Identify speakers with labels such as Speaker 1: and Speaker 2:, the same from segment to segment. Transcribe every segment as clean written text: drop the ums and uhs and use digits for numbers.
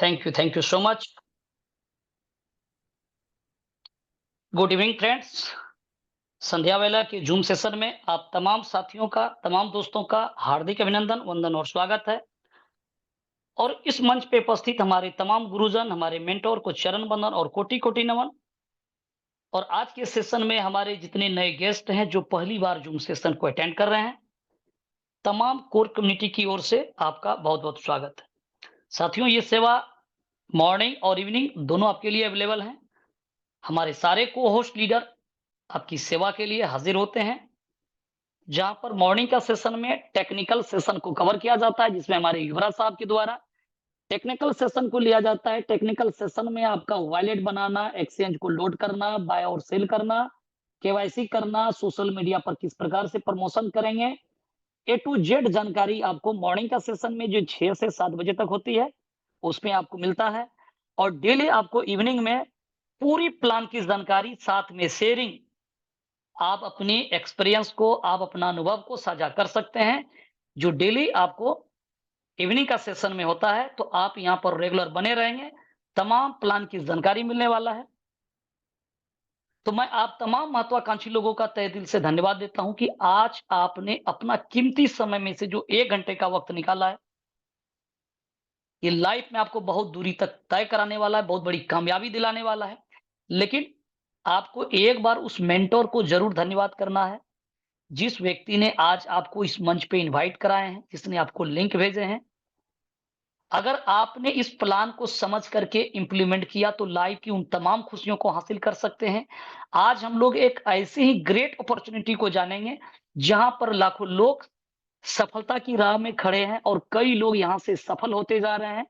Speaker 1: Thank you so much. Good evening friends. संध्या वेला के जूम सेशन में आप तमाम साथियों का, तमाम दोस्तों का हार्दिक अभिनंदन, वंदन और स्वागत है। और इस मंच पे उपस्थित हमारे तमाम गुरुजन, हमारे मेंटोर को चरण वंदन और कोटि-कोटि नमन। और आज के सेशन में हमारे जितने नए गेस्ट हैं, जो पहली बार जूम सेशन को अटेंड कर रहे हैं, तमाम कोर कम्युनिटी की ओर से आपका बहुत-बहुत स्वागत है। साथियों, ये सेवा मॉर्निंग और इवनिंग दोनों आपके लिए अवेलेबल है। हमारे सारे को-होस्ट लीडर आपकी सेवा के लिए हाजिर होते हैं। जहाँ पर मॉर्निंग का सेशन में टेक्निकल सेशन को कवर किया जाता है, जिसमें हमारे युवराज साहब के द्वारा टेक्निकल सेशन को लिया जाता है। टेक्निकल सेशन में आपका वॉलेट बनाना, एक्सचेंज को लोड करना, बाय और सेल करना, केवाईसी करना, सोशल मीडिया पर किस प्रकार से प्रमोशन करेंगे, ए टू जेड जानकारी आपको मॉर्निंग का सेशन में जो 6 से 7 बजे तक होती है, उसमें आपको मिलता है। और डेली आपको इवनिंग में पूरी प्लान की जानकारी, साथ में शेयरिंग, आप अपनी एक्सपीरियंस को, आप अपना अनुभव को साझा कर सकते हैं, जो डेली आपको इवनिंग का सेशन में होता है। तो आप यहाँ पर रेगुलर बने रहेंगे, तमाम प्लान की जानकारी मिलने वाला है। तो मैं आप तमाम महत्वाकांक्षी लोगों का तहे दिल से धन्यवाद देता हूँ कि आज आपने अपना कीमती समय में से जो 1 घंटे का वक्त निकाला है, ये लाइफ में आपको बहुत दूरी तक तय कराने वाला है, बहुत बड़ी कामयाबी दिलाने वाला है। लेकिन आपको एक बार उस मेंटर को ज़रूर धन्यवाद करना है, जिस व्यक्ति ने आज आपको इस मंच पे इनवाइट कराए हैं, जिसने आपको लिंक भेजे हैं। अगर आपने इस प्लान को समझ करके इम्प्लीमेंट किया, तो लाइफ की उन तमाम खुशियों को हासिल कर सकते हैं। आज हम लोग एक ऐसी ही ग्रेट अपॉर्च्युनिटी को जानेंगे, जहां पर लाखों लोग सफलता की राह में खड़े हैं और कई लोग यहां से सफल होते जा रहे हैं।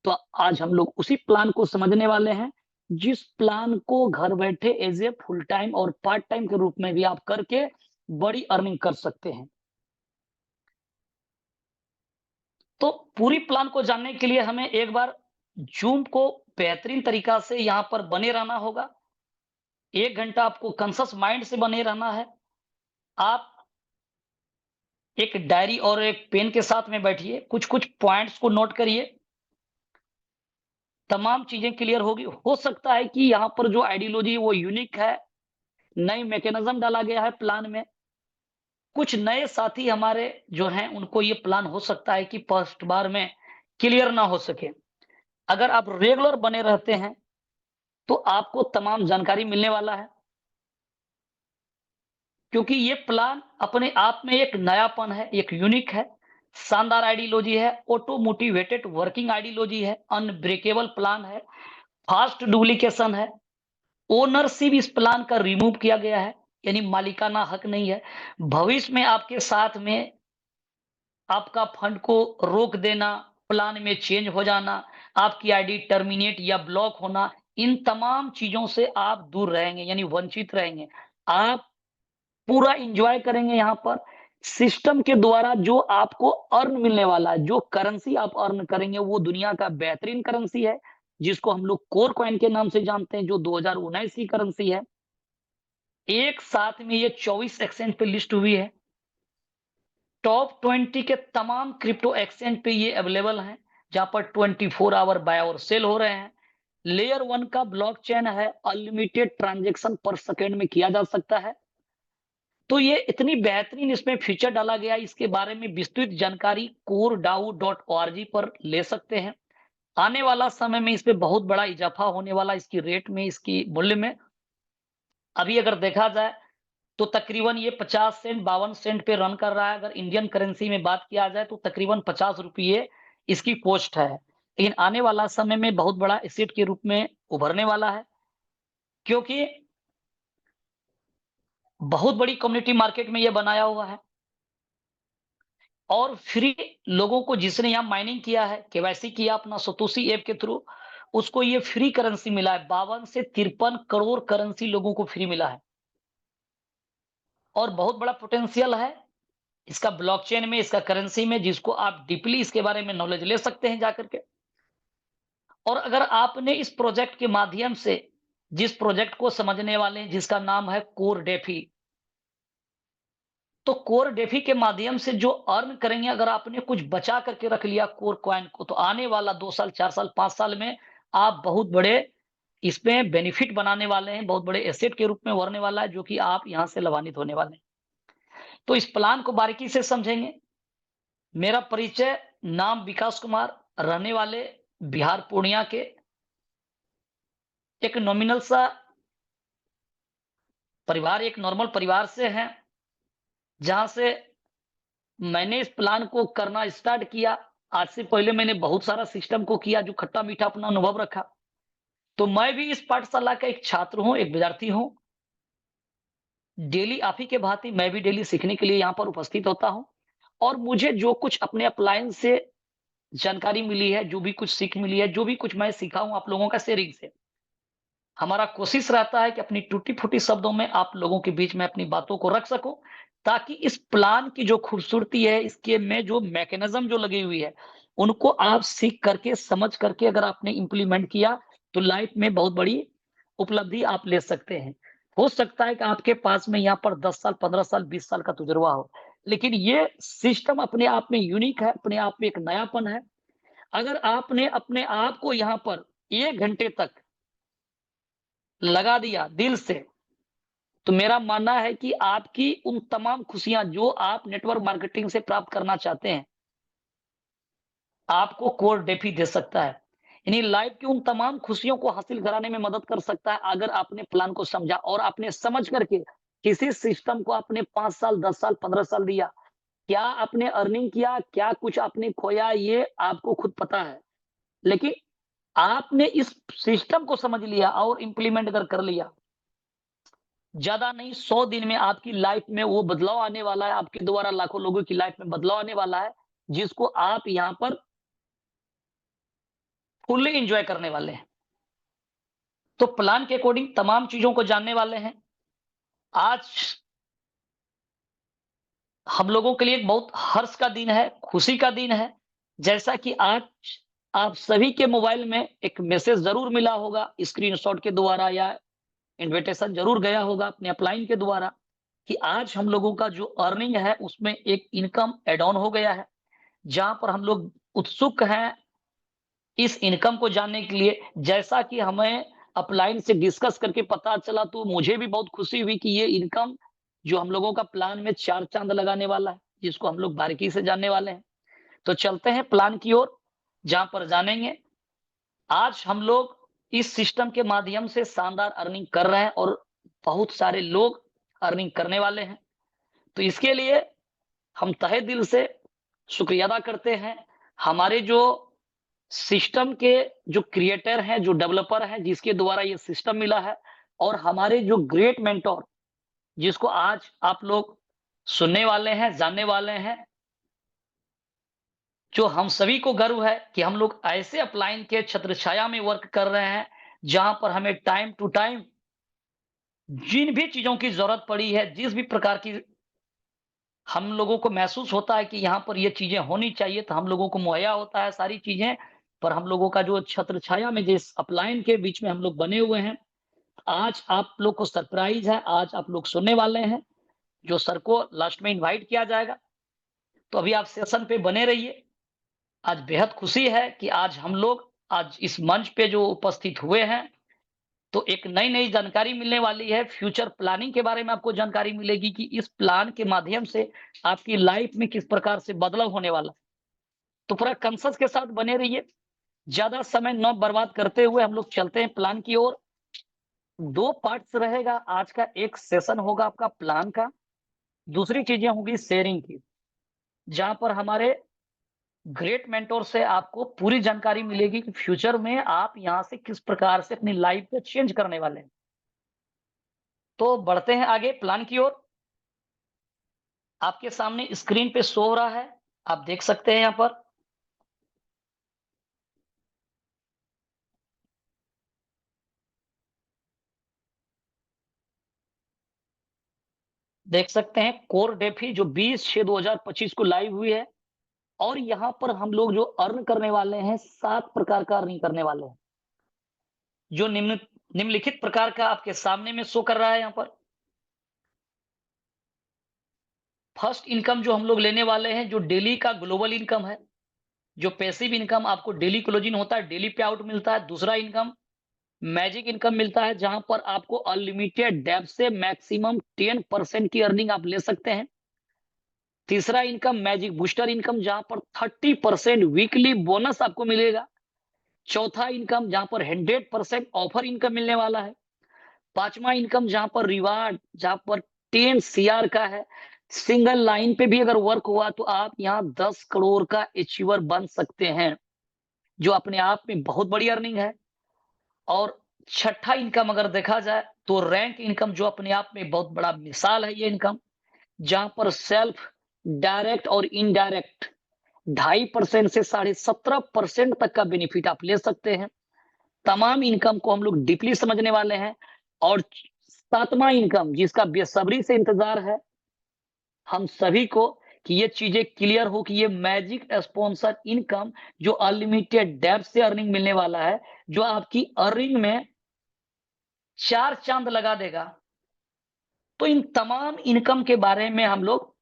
Speaker 1: तो आज हम लोग उसी प्लान को समझने वाले हैं, जिस प्लान को घर बैठे एज ए फुल टाइम और पार्ट टाइम के रूप में भी आप करके बड़ी अर्निंग कर सकते हैं। तो पूरी प्लान को जानने के लिए हमें एक बार जूम को बेहतरीन तरीका से यहाँ पर बने रहना होगा। 1 घंटा आपको कॉन्शियस माइंड से बने रहना है। आप एक डायरी और एक पेन के साथ में बैठिए, कुछ-कुछ पॉइंट्स को नोट करिए। तमाम चीज़ें क्लियर होगी। हो सकता है कि यहाँ पर जो आइडियोलॉजी है वो यूनिक है, नई मैकेनिज़्म डाला गया है प्लान में। कुछ नए साथी हमारे जो हैं, उनको ये प्लान हो सकता है कि फर्स्ट बार में क्लियर ना हो सके। अगर आप रेगुलर बने रहते हैं, तो आपको तमाम जानकारी मिलने वाला है। क्योंकि ये प्लान अपने आप में एक नयापन है, एक यूनिक है, शानदार आइडियोलॉजी है, ऑटो मोटिवेटेड वर्किंग आइडियोलॉजी है, अनब्रेकेबल प्लान है, फास्ट डुप्लीकेशन है, ओनरशिप इस प्लान का रिमूव किया गया है, यानी मालिकाना हक नहीं है। भविष्य में आपके साथ में आपका फंड को रोक देना, प्लान में चेंज हो जाना, आपकी आईडी टर्मिनेट या ब्लॉक होना, इन तमाम चीज़ों से आप दूर रहेंगे, यानी वंचित रहेंगे। आप पूरा एन्जॉय करेंगे यहाँ पर। सिस्टम के द्वारा जो आपको अर्न मिलने वाला है, जो करेंसी आप अर्न करेंगे, वो दुनिया का बेहतरीन करेंसी है, जिसको हम लोग कोर कॉइन के नाम से जानते हैं, जो 2019 की करेंसी है। एक साथ में ये 24 एक्सचेंज पे लिस्ट हुई है। टॉप 20 के तमाम क्रिप्टो एक्सचेंज पे ये अवेलेबल हैं, जहाँ पर 24 आवर बाय और सेल हो रहे हैं। लेयर 1 का ब्लॉकचेन है, अनलिमिटेड ट्रांज़ैक्शन पर सेकंड में किया जा सकता है। तो ये इतनी बेहतरीन इसमें फीचर डाला गया है, इसके बारे में विस्तृत जानकारी coredao.org पर ले सकते हैं। आने वाला समय में इसमें बहुत बड़ा इजाफा होने वाला है, इसकी रेट में, इसकी मूल्य में। अभी अगर देखा जाए, तो तकरीबन ये 50 सेंट, 52 सेंट पे रन कर रहा है। अगर इंडियन करेंसी में बात किया जाए, तो तकरीबन ₹50 इसकी कॉस्ट है। लेकिन आने वाला समय में बहुत बड़ा एसेट के रूप में उभरने वाला है, क्योंकि बहुत बड़ी कम्युनिटी मार्केट में ये बनाया हुआ है। और फ्री लोगों को, जिसने यहाँ माइनिंग किया है, केवाईसी किया अपना सतोशी ऐप के थ्रू, उसको ये फ्री करेंसी मिला है। 52 से 53 करोड़ करेंसी लोगों को फ्री मिला है। और बहुत बड़ा पोटेंशियल है इसका ब्लॉकचेन में, इसका करेंसी में, जिसको आप डीपली इसके बारे में नॉलेज ले सकते हैं जाकर के। और अगर आपने इस प्रोजेक्ट के माध्यम से, जिस प्रोजेक्ट को समझने वाले हैं, जिसका नाम है कोर डेफी, तो कोर डेफी के माध्यम से जो अर्न करेंगे, अगर आपने कुछ बचा करके रख लिया कोर कॉइन को, तो आने वाला 2 साल, 4 साल, 5 साल में आप बहुत बड़े इसमें बेनिफिट बनाने वाले हैं, बहुत बड़े एसेट के रूप में उभरने वाला है, जो कि आप यहाँ से लाभान्वित होने वाले हैं। तो इस प्लान को बारीकी से समझेंगे। मेरा परिचय, नाम विकास कुमार, रहने वाले बिहार पूर्णिया के, एक नॉमिनल सा परिवार, एक नॉर्मल परिवार से हैं, जहाँ से मैंने इस प्लान को करना स्टार्ट किया। आज से पहले मैंने बहुत सारा सिस्टम को किया, जो खट्टा-मीठा अपना अनुभव रखा। तो मैं भी इस पाठशाला का एक छात्र हूँ, एक विद्यार्थी हूँ। डेली आप ही के भांति मैं भी डेली सीखने के लिए यहाँ पर उपस्थित होता हूँ, और मुझे जो कुछ अपने अपलाइन से जानकारी मिली है, जो भी कुछ सीख मिली है, जो भी कुछ मैं सीखा हूँ आप लोगों का शेयरिंग से। हमारा कोशिश रहता है कि अपनी टूटी-फूटी शब्दों में आप लोगों के बीच में अपनी बातों को रख सकूँ, ताकि इस प्लान की जो खूबसूरती है, इसके में जो मैकेनिज़्म जो लगी हुई है, उनको आप सीख करके, समझ करके अगर आपने इम्प्लीमेंट किया, तो लाइफ़ में बहुत बड़ी उपलब्धि आप ले सकते हैं। हो सकता है कि आपके पास में यहाँ पर 10 साल, 15 साल, 20 साल का तजुर्बा हो, लेकिन ये सिस्टम अपने आप में यूनिक है, अपने आप में एक नयापन है। अगर आपने अपने आप को यहाँ पर 1 घंटे तक लगा दिया दिल से, तो मेरा मानना है कि आपकी उन तमाम खुशियाँ जो आप नेटवर्क मार्केटिंग से प्राप्त करना चाहते हैं, आपको कोर डेफी दे सकता है। यानी लाइफ की उन तमाम खुशियों को हासिल कराने में मदद कर सकता है, अगर आपने प्लान को समझा और आपने समझ करके किसी सिस्टम को आपने 5 साल, 10 साल, 15 साल दिया। क्या आपने अर्निंग किया, क्या कुछ आपने खोया, ये आपको खुद पता है। लेकिन आपने इस सिस्टम को समझ लिया और इम्प्लीमेंट अगर कर लिया, ज़्यादा नहीं, 100 दिन में आपकी लाइफ में वो बदलाव आने वाला है, आपके द्वारा लाखों लोगों की लाइफ में बदलाव आने वाला है, जिसको आप यहाँ पर फुल्ली एन्जॉय करने वाले हैं। तो प्लान के अकॉर्डिंग तमाम चीज़ों को जानने वाले हैं। आज हम लोगों के लिए एक बहुत हर्ष का दिन है, खुशी का दिन है। जैसा कि आज आप सभी के मोबाइल में एक मैसेज ज़रूर मिला होगा, स्क्रीनशॉट के द्वारा या इन्विटेशन ज़रूर गया होगा अपने अपलाइन के द्वारा, कि आज हम लोगों का जो अर्निंग है, उसमें एक इनकम ऐड ऑन हो गया है। जहाँ पर हम लोग उत्सुक हैं इस इनकम को जानने के लिए। जैसा कि हमें अपलाइन से डिस्कस करके पता चला, तो मुझे भी बहुत खुशी हुई कि ये इनकम जो हम लोगों का प्लान में 4 चाँद लगाने वाला है, जिसको हम लोग बारीकी से जानने वाले हैं। तो चलते हैं प्लान की ओर, जहाँ पर जानेंगे आज हम लोग इस सिस्टम के माध्यम से शानदार अर्निंग कर रहे हैं, और बहुत सारे लोग अर्निंग करने वाले हैं। तो इसके लिए हम तहे दिल से शुक्रिया अदा करते हैं, हमारे जो सिस्टम के जो क्रिएटर हैं, जो डेवलपर हैं, जिसके द्वारा ये सिस्टम मिला है, और हमारे जो ग्रेट मेंटर, जिसको आज आप लोग सुनने वाले हैं, जानने वाले हैं, जो हम सभी को गर्व है कि हम लोग ऐसे अपलाइन के छत्रछाया में वर्क कर रहे हैं, जहां पर हमें टाइम टू टाइम जिन भी चीजों की जरूरत पड़ी है, जिस भी प्रकार की हम लोगों को महसूस होता है कि यहाँ पर ये चीज़ें होनी चाहिए, तो हम लोगों को मुहैया होता है सारी चीज़ें। पर हम लोगों का जो छत्र छाया में जिस अपलाइन के बीच में हम लोग बने हुए हैं, आज आप लोग को सरप्राइज़ है, आज आप लोग सुनने वाले हैं, जो सर को लास्ट में इनवाइट किया जाएगा। तो अभी आप सेशन पे बने रहिए। आज बेहद खुशी है कि आज हम लोग आज इस मंच पे जो उपस्थित हुए हैं, तो एक नई-नई जानकारी मिलने वाली है, फ्यूचर प्लानिंग के बारे में आपको जानकारी मिलेगी कि इस प्लान के माध्यम से आपकी लाइफ में किस प्रकार से बदलाव होने वाला है। तो पूरा कंसेस के साथ बने रहिए। ज़्यादा समय ना बर्बाद करते हुए हम लोग चलते हैं प्लान की ओर। 2 पार्ट्स रहेगा आज का, एक सेशन होगा आपका प्लान का, दूसरी चीज़ें होंगी शेयरिंग की, जहाँ पर हमारे ग्रेट मेंटर से आपको पूरी जानकारी मिलेगी कि फ्यूचर में आप यहाँ से किस प्रकार से अपनी लाइफ को चेंज करने वाले हैं। तो बढ़ते हैं आगे प्लान की ओर। आपके सामने स्क्रीन पे शो हो रहा है, आप देख सकते हैं यहाँ पर। देख सकते हैं कोर डेफी जो 20/6/2025 को लाइव हुई है, और यहाँ पर हम लोग जो अर्न करने वाले हैं, 7 प्रकार का अर्निंग करने वाले हैं। जो निम्नलिखित प्रकार का आपके सामने में शो कर रहा है यहाँ पर। फर्स्ट इनकम जो हम लोग लेने वाले हैं, जो डेली का ग्लोबल इनकम है, जो पैसिव इनकम आपको डेली क्लोजिंग होता है, डेली पे आउट मिलता है। दूसरा इनकम मैजिक इनकम मिलता है, जहां पर आपको अनलिमिटेड डेप्थ से मैक्सिमम 10% की अर्निंग आप ले सकते हैं। तीसरा इनकम मैजिक बूस्टर इनकम, जहां पर 30% वीकली बोनस आपको मिलेगा। चौथा इनकम जहां पर 100% ऑफर इनकम मिलने वाला है। पांचवा इनकम जहां पर रिवार्ड, जहां पर 10 सीआर का है। सिंगल लाइन पे भी अगर वर्क हुआ तो आप यहाँ 10 करोड़ का अचीवर बन सकते हैं, जो अपने आप में बहुत बड़ी अर्निंग है। और छठा इनकम अगर देखा जाए तो रैंक इनकम, जो अपने आप में बहुत बड़ा मिसाल है ये इनकम, जहां पर सेल्फ, डायरेक्ट और इनडायरेक्ट 2.5% से 17.5% तक का बेनिफिट आप ले सकते हैं। तमाम इनकम को हम लोग डीपली समझने वाले हैं। और सातवां इनकम, जिसका बेसब्री से इंतजार है हम सभी को कि ये चीजें क्लियर हो, कि ये मैजिक स्पॉन्सर इनकम जो अनलिमिटेड डेप्थ से अर्निंग मिलने वाला है, जो आपकी अर्निंग में 4 चांद लगा देगा। तो इन तमाम इनकम के बारे में हम लोग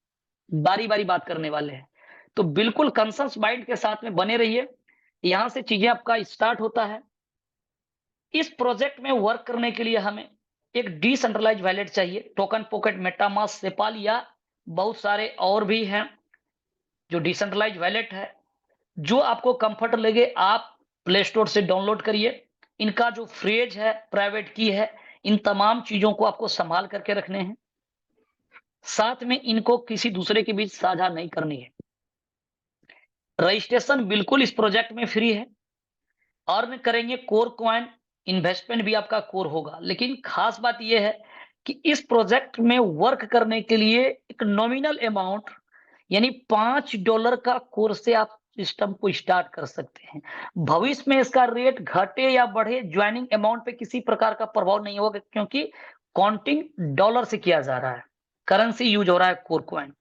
Speaker 1: बारी-बारी बात करने वाले हैं। तो बिल्कुल कंसर्स माइंड के साथ में बने रहिए। यहां से चीजें आपका स्टार्ट होता है। इस प्रोजेक्ट में वर्क करने के लिए हमें एक डिसेंट्रलाइज्ड वॉलेट चाहिए। टोकन पॉकेट, मेटामास्क, सेपाल या बहुत सारे और भी हैं जो डिसेंट्रलाइज्ड वॉलेट है। जो आपको कंफर्ट लगे आप प्ले स्टोर से डाउनलोड करिए। इनका जो फ्रेज है, प्राइवेट की है, इन तमाम चीजों को आपको संभाल करके रखने हैं। साथ में इनको किसी दूसरे के बीच साझा नहीं करनी है। रजिस्ट्रेशन बिल्कुल इस प्रोजेक्ट में फ्री है। अर्न करेंगे कोर कॉइन, इन्वेस्टमेंट भी आपका कोर होगा। लेकिन खास बात यह है कि इस प्रोजेक्ट में वर्क करने के लिए एक नॉमिनल अमाउंट यानी $5 का कोर्स से आप सिस्टम को स्टार्ट कर सकते हैं। भविष्य में इसका रेट घटे या बढ़े, ज्वाइनिंग अमाउंट पे किसी प्रकार का प्रभाव नहीं होगा, क्योंकि काउंटिंग डॉलर से किया जा रहा है, करेंसी यूज हो रहा है कोर कॉइन।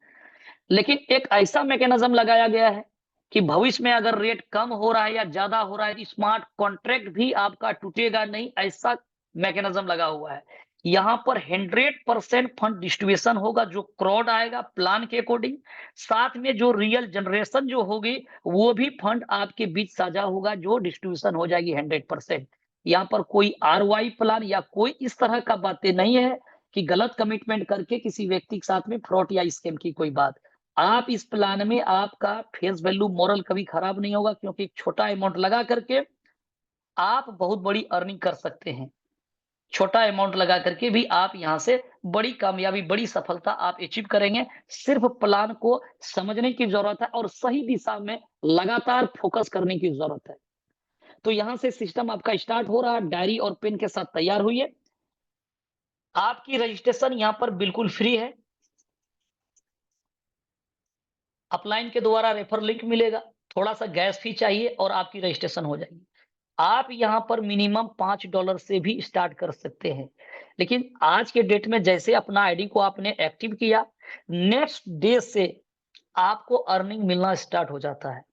Speaker 1: लेकिन एक ऐसा मैकेनिज्म लगाया गया है कि भविष्य में अगर रेट कम हो रहा है या ज्यादा हो रहा है, स्मार्ट कॉन्ट्रैक्ट भी आपका टूटेगा नहीं, ऐसा मैकेनिज्म लगा हुआ है। यहाँ पर 100% फंड डिस्ट्रीब्यूशन होगा, जो क्राउड आएगा प्लान के अकॉर्डिंग। साथ में जो रियल जनरेशन जो होगी, वो भी फंड आपके बीच साझा होगा, जो डिस्ट्रीब्यूशन हो जाएगी 100%। यहाँ पर कोई आरवाई प्लान या कोई इस तरह का बातें नहीं है कि गलत कमिटमेंट करके किसी व्यक्ति के साथ में फ्रॉड या स्कैम की कोई बात। आप इस प्लान में आपका फेस वैल्यू मॉरल कभी खराब नहीं होगा, क्योंकि एक छोटा अमाउंट लगा करके आप बहुत बड़ी अर्निंग कर सकते हैं। छोटा अमाउंट लगा करके भी आप यहाँ से बड़ी कामयाबी, बड़ी सफलता आप अचीव करेंगे। सिर्फ प्लान को समझने की जरूरत है और सही दिशा में लगातार फोकस करने की जरूरत है। तो यहाँ से सिस्टम आपका स्टार्ट हो रहा है। डायरी और पेन के साथ तैयार हुई। आपकी रजिस्ट्रेशन यहाँ पर बिल्कुल फ्री है। अपलाइन के द्वारा रेफर लिंक मिलेगा, थोड़ा-सा गैस फी चाहिए और आपकी रजिस्ट्रेशन हो जाएगी। आप यहाँ पर मिनिमम $5 से भी स्टार्ट कर सकते हैं। लेकिन आज के डेट में जैसे अपना आईडी को आपने एक्टिव किया, नेक्स्ट डे से आपको अर्निंग मिलना स्टार्ट हो जाता है।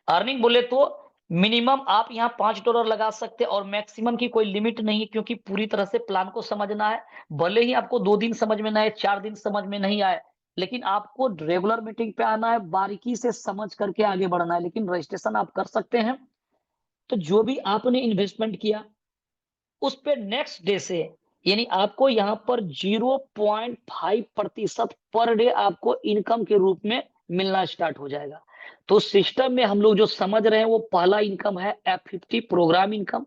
Speaker 1: अर्निंग बोले तो मिनिमम आप यहाँ $5 लगा सकते हैं और मैक्सिमम की कोई लिमिट नहीं है, क्योंकि पूरी तरह से प्लान को समझना है। भले ही आपको 2 दिन समझ में ना आए, 4 दिन समझ में नहीं आए, लेकिन आपको रेगुलर मीटिंग पे आना है, बारीकी से समझ करके आगे बढ़ना है। लेकिन रजिस्ट्रेशन आप कर सकते हैं। तो जो भी आपने इन्वेस्टमेंट किया, उस पे नेक्स्ट डे से यानी आपको यहाँ पर 0.5% पर डे आपको इनकम के रूप में मिलना स्टार्ट हो जाएगा। तो सिस्टम में हम लोग जो समझ रहे हैं, वो पहला इनकम है F50 प्रोग्राम इनकम,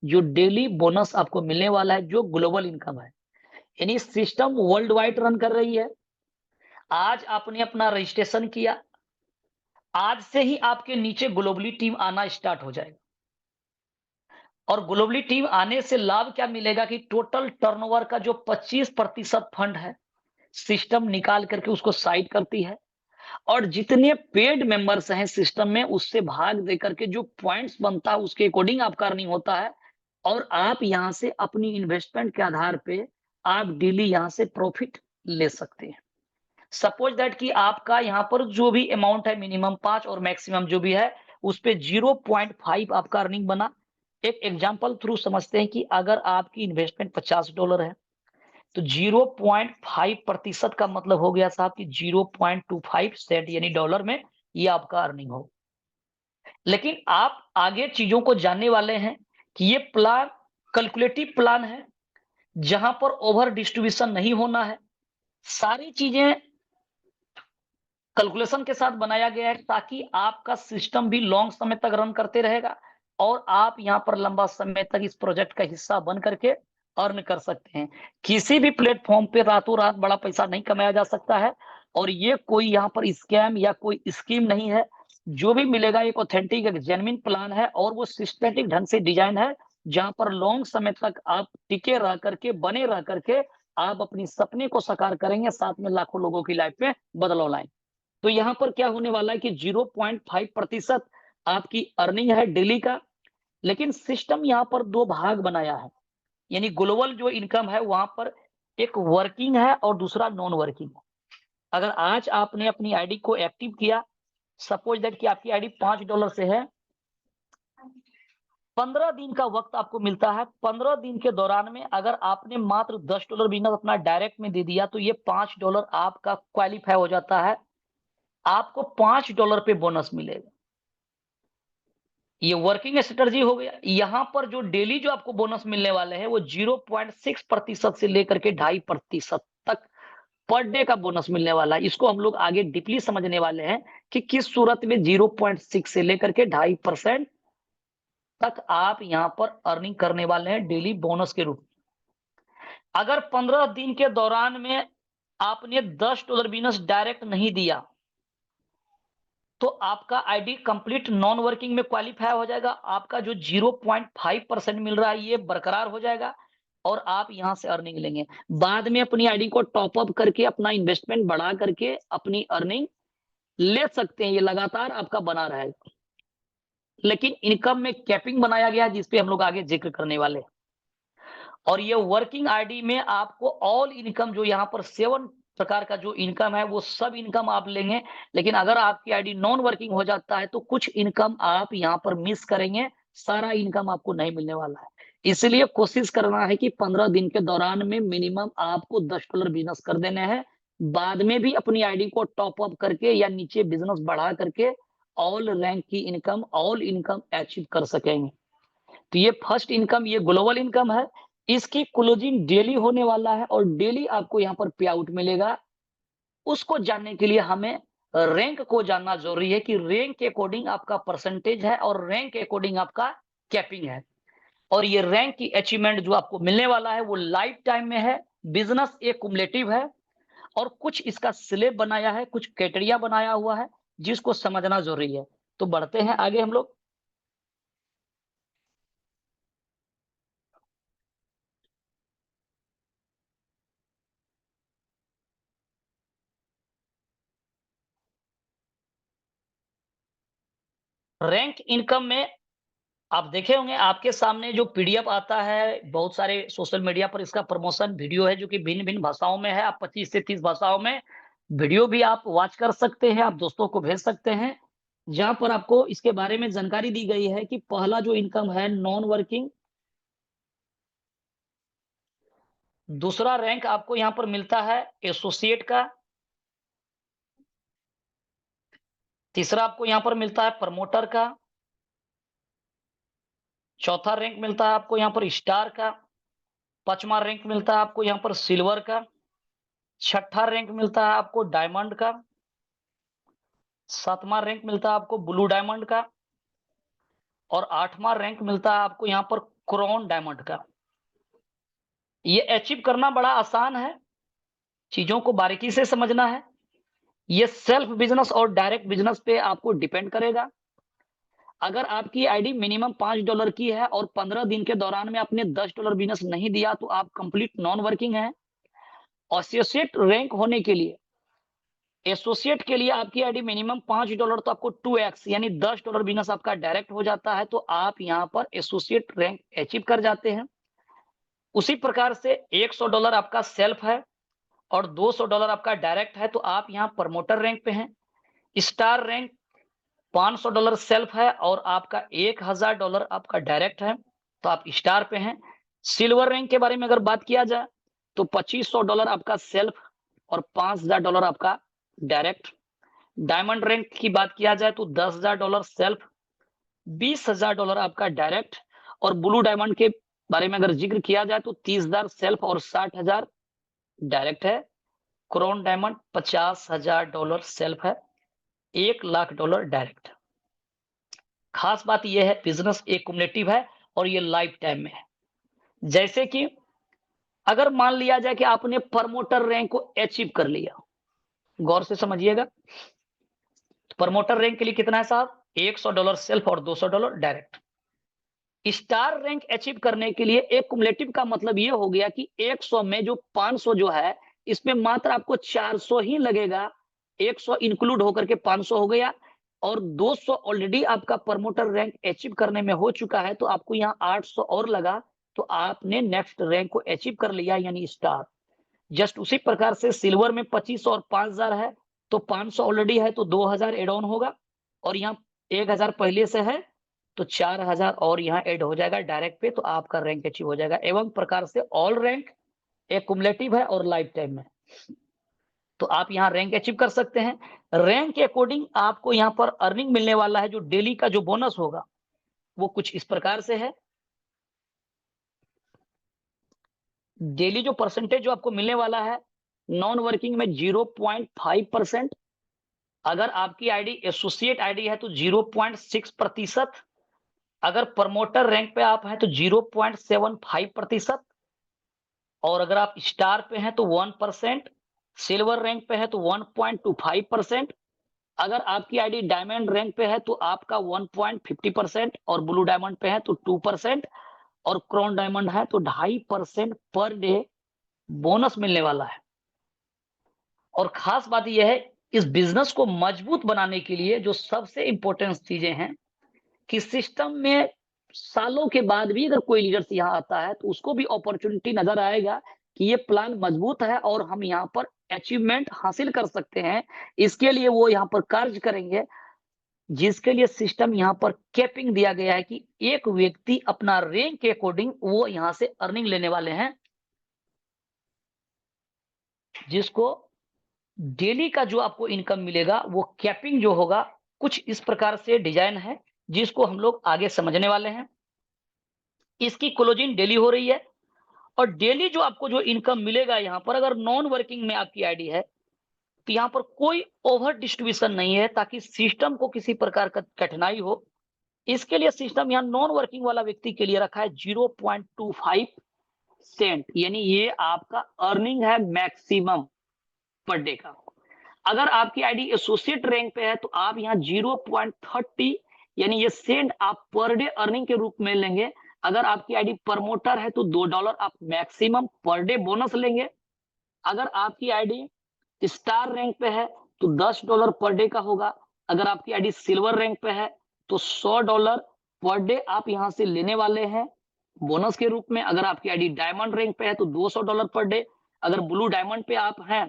Speaker 1: जो डेली बोनस आपको मिलने वाला है, जो ग्लोबल इनकम है। यानी सिस्टम वर्ल्ड वाइड रन कर रही है। आज आपने अपना रजिस्ट्रेशन किया, आज से ही आपके नीचे ग्लोबली टीम आना स्टार्ट हो जाएगा। और ग्लोबली टीम आने से लाभ क्या मिलेगा कि टोटल टर्नओवर का जो 25% फंड है, सिस्टम निकाल करके उसको साइड करती है। और जितने पेड मेंबर्स हैं सिस्टम में, उससे भाग दे करके जो पॉइंट्स बनता है, उसके अकॉर्डिंग आपका अर्निंग होता है। और आप यहाँ से अपनी इन्वेस्टमेंट के आधार पे आप डेली यहाँ से प्रॉफिट ले सकते हैं। सपोज दैट कि आपका यहाँ पर जो भी अमाउंट है, मिनिमम 5 और मैक्सिमम जो भी है, उस पे 0.5 आपका अर्निंग बना। एक एग्जांपल थ्रू समझते हैं कि अगर आपकी इन्वेस्टमेंट $50 है, तो 0.5% का मतलब हो गया साहब कि 0.25 सेंट यानी डॉलर में ये आपका अर्निंग हो। लेकिन आप आगे चीजों को जानने वाले हैं कि ये प्लान कैलकुलेटिव प्लान है, जहां पर ओवर डिस्ट्रीब्यूशन नहीं होना है। सारी चीजें कैलकुलेशन के साथ बनाया गया है ताकि आपका सिस्टम भी लॉन्ग समय तक रन करते रहेगा और आप यहाँ पर लंबा समय तक इस प्रोजेक्ट का हिस्सा बन करके अर्न कर सकते हैं। किसी भी प्लेटफॉर्म पे रातों रात बड़ा पैसा नहीं कमाया जा सकता है और ये कोई यहाँ पर स्कैम या कोई स्कीम नहीं है। जो भी मिलेगा एक ऑथेंटिक एक जेन्युइन प्लान है और वो सिस्टमेटिक ढंग से डिजाइन है, जहां पर लॉन्ग समय तक आप टिके रह करके बने रह करके आप अपनी सपने को साकार करेंगे, साथ में लाखों लोगों की लाइफ में बदलाव लाएंगे। तो यहाँ पर क्या होने वाला है कि 0.5% आपकी अर्निंग है डेली का। लेकिन सिस्टम यहाँ पर 2 भाग बनाया है, यानी ग्लोबल जो इनकम है वहां पर एक वर्किंग है और दूसरा नॉन वर्किंग है। अगर आज आपने अपनी आईडी को एक्टिव किया, सपोज दैट कि आपकी आईडी $5 से है, 15 दिन का वक्त आपको मिलता है। 15 दिन के दौरान में अगर आपने मात्र $10 बिजनेस अपना डायरेक्ट में दे दिया तो ये $5 आपका क्वालिफाई हो जाता है, आपको $5 पे बोनस मिलेगा। ये वर्किंग स्ट्रेटजी हो गया। यहाँ पर जो डेली जो आपको बोनस मिलने वाले हैं वो 0.6% से लेकर के 2.5% तक पर डे का बोनस मिलने वाला है। इसको हम लोग आगे डीपली समझने वाले हैं कि किस सूरत में 0.6 से लेकर के 2.5% तक आप यहाँ पर अर्निंग करने वाले हैं डेली बोनस के रूप में। अगर 15 दिन के दौरान में आपने $10 बोनस डायरेक्ट नहीं दिया तो आपका आईडी कंप्लीट नॉन वर्किंग में क्वालिफाई हो जाएगा। आपका जो 0.5% मिल रहा है ये बरकरार हो जाएगा और आप यहां से अर्निंग लेंगे। बाद में अपनी आईडी को टॉप अप करके अपना इन्वेस्टमेंट बढ़ा करके अपनी अर्निंग ले सकते हैं, ये लगातार आपका बना रहेगा। लेकिन इनकम में कैपिंग बनाया गया है जिसपे हम लोग आगे जिक्र करने वाले हैं। और ये वर्किंग आईडी में आपको ऑल इनकम जो यहाँ पर 7 प्रकार का जो इनकम है वो सब इनकम आप लेंगे। लेकिन अगर आपकी आईडी नॉन वर्किंग हो जाता है तो कुछ इनकम आप यहाँ पर मिस करेंगे, सारा इनकम आपको नहीं मिलने वाला है। इसलिए कोशिश करना है कि 15 दिन के दौरान में मिनिमम आपको $10 बिजनेस कर देने हैं। बाद में भी अपनी आईडी को टॉप अप करके या नीचे बिजनेस बढ़ा करके ऑल रैंक की इनकम ऑल इनकम अचीव कर सकेंगे। तो ये फर्स्ट इनकम ये ग्लोबल इनकम है। इसकी क्लोजिंग डेली होने वाला है और डेली आपको यहाँ पर पे आउट मिलेगा। उसको जानने के लिए हमें रैंक को जानना जरूरी है कि रैंक के अकॉर्डिंग आपका परसेंटेज है और रैंक के अकॉर्डिंग आपका कैपिंग है। और ये रैंक की अचीवमेंट जो आपको मिलने वाला है वो लाइफ टाइम में है। बिजनेस एक कुमुलेटिव है और कुछ इसका स्लेब बनाया है, कुछ क्राइटेरिया बनाया हुआ है जिसको समझना जरूरी है। तो बढ़ते हैं आगे हम लोग। रैंक इनकम में आप देखे होंगे आपके सामने जो पीडीएफ आता है, बहुत सारे सोशल मीडिया पर इसका प्रमोशन वीडियो है जो कि भिन्न-भिन्न भाषाओं में है। आप 25 से 30 भाषाओं में वीडियो भी आप वॉच कर सकते हैं, आप दोस्तों को भेज सकते हैं, जहाँ पर आपको इसके बारे में जानकारी दी गई है कि पहला जो इनकम है नॉन वर्किंग, दूसरा रैंक आपको यहाँ पर मिलता है एसोसिएट का, तीसरा आपको यहाँ पर मिलता है प्रमोटर का, चौथा रैंक मिलता है आपको यहाँ पर स्टार का, पांचवा रैंक मिलता है आपको यहाँ पर सिल्वर का, छठा रैंक मिलता है आपको डायमंड का, सातवां रैंक मिलता है आपको ब्लू डायमंड का और आठवां रैंक मिलता है आपको यहाँ पर क्राउन डायमंड का। ये अचीव करना बड़ा आसान है, चीजों को बारीकी से समझना है। ये सेल्फ बिजनेस और डायरेक्ट बिजनेस पे आपको डिपेंड करेगा। अगर आपकी आईडी मिनिमम $5 की है और 15 दिन के दौरान में आपने $10 बिजनेस नहीं दिया तो आप कंप्लीट नॉन वर्किंग है। एसोसिएट रैंक होने के लिए एसोसिएट के लिए आपकी आईडी मिनिमम $5 तो आपको 2x यानी $10 बिजनेस आपका डायरेक्ट हो जाता है तो आप यहाँ पर एसोसिएट रैंक अचीव कर जाते हैं। उसी प्रकार से $100 आपका सेल्फ है और $200 आपका डायरेक्ट है तो आप यहाँ प्रमोटर रैंक पे हैं। स्टार रैंक $500 सेल्फ है और आपका $1000 आपका डायरेक्ट है तो आप स्टार पे हैं। सिल्वर रैंक के बारे में अगर बात किया जाए तो $2500 आपका सेल्फ और $5000 आपका डायरेक्ट। डायमंड रैंक की बात किया जाए तो $10,000 सेल्फ, $20,000 आपका डायरेक्ट। और ब्लू डायमंड के बारे में अगर जिक्र किया जाए तो 30,000 सेल्फ और 60,000 डायरेक्ट है। क्राउन डायमंड $50,000 सेल्फ है, $1,00,000 डायरेक्ट। खास बात यह है बिजनेस एक्युमुलेटिव है और ये लाइफ टाइम में है। जैसे कि अगर मान लिया जाए कि आपने प्रमोटर रैंक को अचीव कर लिया, गौर से समझिएगा। प्रमोटर रैंक के लिए कितना है साहब? $100 सेल्फ और $200 डायरेक्ट। स्टार रैंक अचीव करने के लिए एक्युमुलेटिव का मतलब ये हो गया कि 100 में जो 500 जो है, इसमें मात्र आपको 400 ही लगेगा। 100 इंक्लूड होकर के 500 हो गया और 200 ऑलरेडी आपका प्रमोटर रैंक अचीव करने में हो चुका है, तो आपको यहाँ 800 और लगा, तो आपने नेक्स्ट रैंक को अचीव कर लिया, यानी स्टार। जस्ट उसी प्रकार से सिल्वर में 25 और 5000 है, तो 500 ऑलरेडी है तो 2000 एड ऑन होगा, और यहाँ 1000 पहले से है तो 4000 और यहाँ ऐड हो जाएगा डायरेक्ट पे, तो आपका रैंक अचीव हो जाएगा। एवं प्रकार से ऑल रैंक एक्युमुलेटिव है और लाइफ टाइम में, तो आप यहाँ रैंक अचीव कर सकते हैं। रैंक के अकॉर्डिंग आपको यहाँ पर अर्निंग मिलने वाला है, जो डेली का जो बोनस होगा वो कुछ इस प्रकार से है। डेली जो परसेंटेज जो आपको मिलने वाला है, नॉन वर्किंग में 0.5%, अगर आपकी आईडी एसोसिएट आईडी है तो 0.6%, अगर प्रमोटर रैंक पे आप हैं तो 0.75%, और अगर आप स्टार पे हैं तो 1%, सिल्वर रैंक पे है तो 1.25%, अगर आपकी आईडी डायमंड रैंक पे है तो आपका 1.50%, और ब्लू डायमंड पे है तो 2%, और क्राउन डायमंड है तो 2.5% पर डे बोनस मिलने वाला है। और खास बात यह है, इस बिजनेस को मजबूत बनाने के लिए जो सबसे इंपॉर्टेंट चीजें हैं कि सिस्टम में सालों के बाद भी अगर कोई लीडर्स यहाँ आता है तो उसको भी अपॉर्चुनिटी नजर आएगा कि ये प्लान मजबूत है और हम यहाँ पर अचीवमेंट हासिल कर सकते हैं। इसके लिए वो यहाँ पर कार्य करेंगे, जिसके लिए सिस्टम यहाँ पर कैपिंग दिया गया है कि एक व्यक्ति अपना रैंक के अकॉर्डिंग वो यहाँ से अर्निंग लेने वाले हैं, जिसको डेली का जो आपको इनकम मिलेगा वो कैपिंग जो होगा कुछ इस प्रकार से डिजाइन है, जिसको हम लोग आगे समझने वाले हैं। इसकी क्लोजिंग डेली हो रही है, और डेली जो आपको जो इनकम मिलेगा यहाँ पर, अगर नॉन वर्किंग में आपकी आईडी है तो यहाँ पर कोई ओवर डिस्ट्रीब्यूशन नहीं है, ताकि सिस्टम को किसी प्रकार का कठिनाई हो। इसके लिए सिस्टम यहाँ नॉन वर्किंग वाला व्यक्ति के लिए रखा है 0.25 सेंट, यानी ये आपका अर्निंग है मैक्सिमम पर डे का। अगर आपकी आईडी एसोसिएट रैंक पे है तो आप यहाँ 0.30 यानी ये सेंट आप पर डे अर्निंग के रूप में लेंगे। अगर आपकी आईडी प्रमोटर है तो $2 आप मैक्सिमम पर डे बोनस लेंगे। अगर आपकी आईडी स्टार रैंक पे है तो $10 पर डे का होगा। अगर आपकी आईडी सिल्वर रैंक पे है तो $100 पर डे आप यहाँ से लेने वाले हैं बोनस के रूप में। अगर आपकी आईडी डायमंड रैंक पे है तो $200 पर डे। अगर ब्लू डायमंड पे आप हैं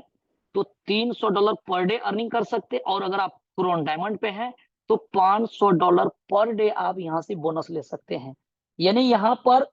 Speaker 1: तो $300 पर डे अर्निंग कर सकते, और अगर आप क्राउन डायमंड पे हैं तो $500 पर डे आप यहाँ से बोनस ले सकते हैं। यानी यहाँ पर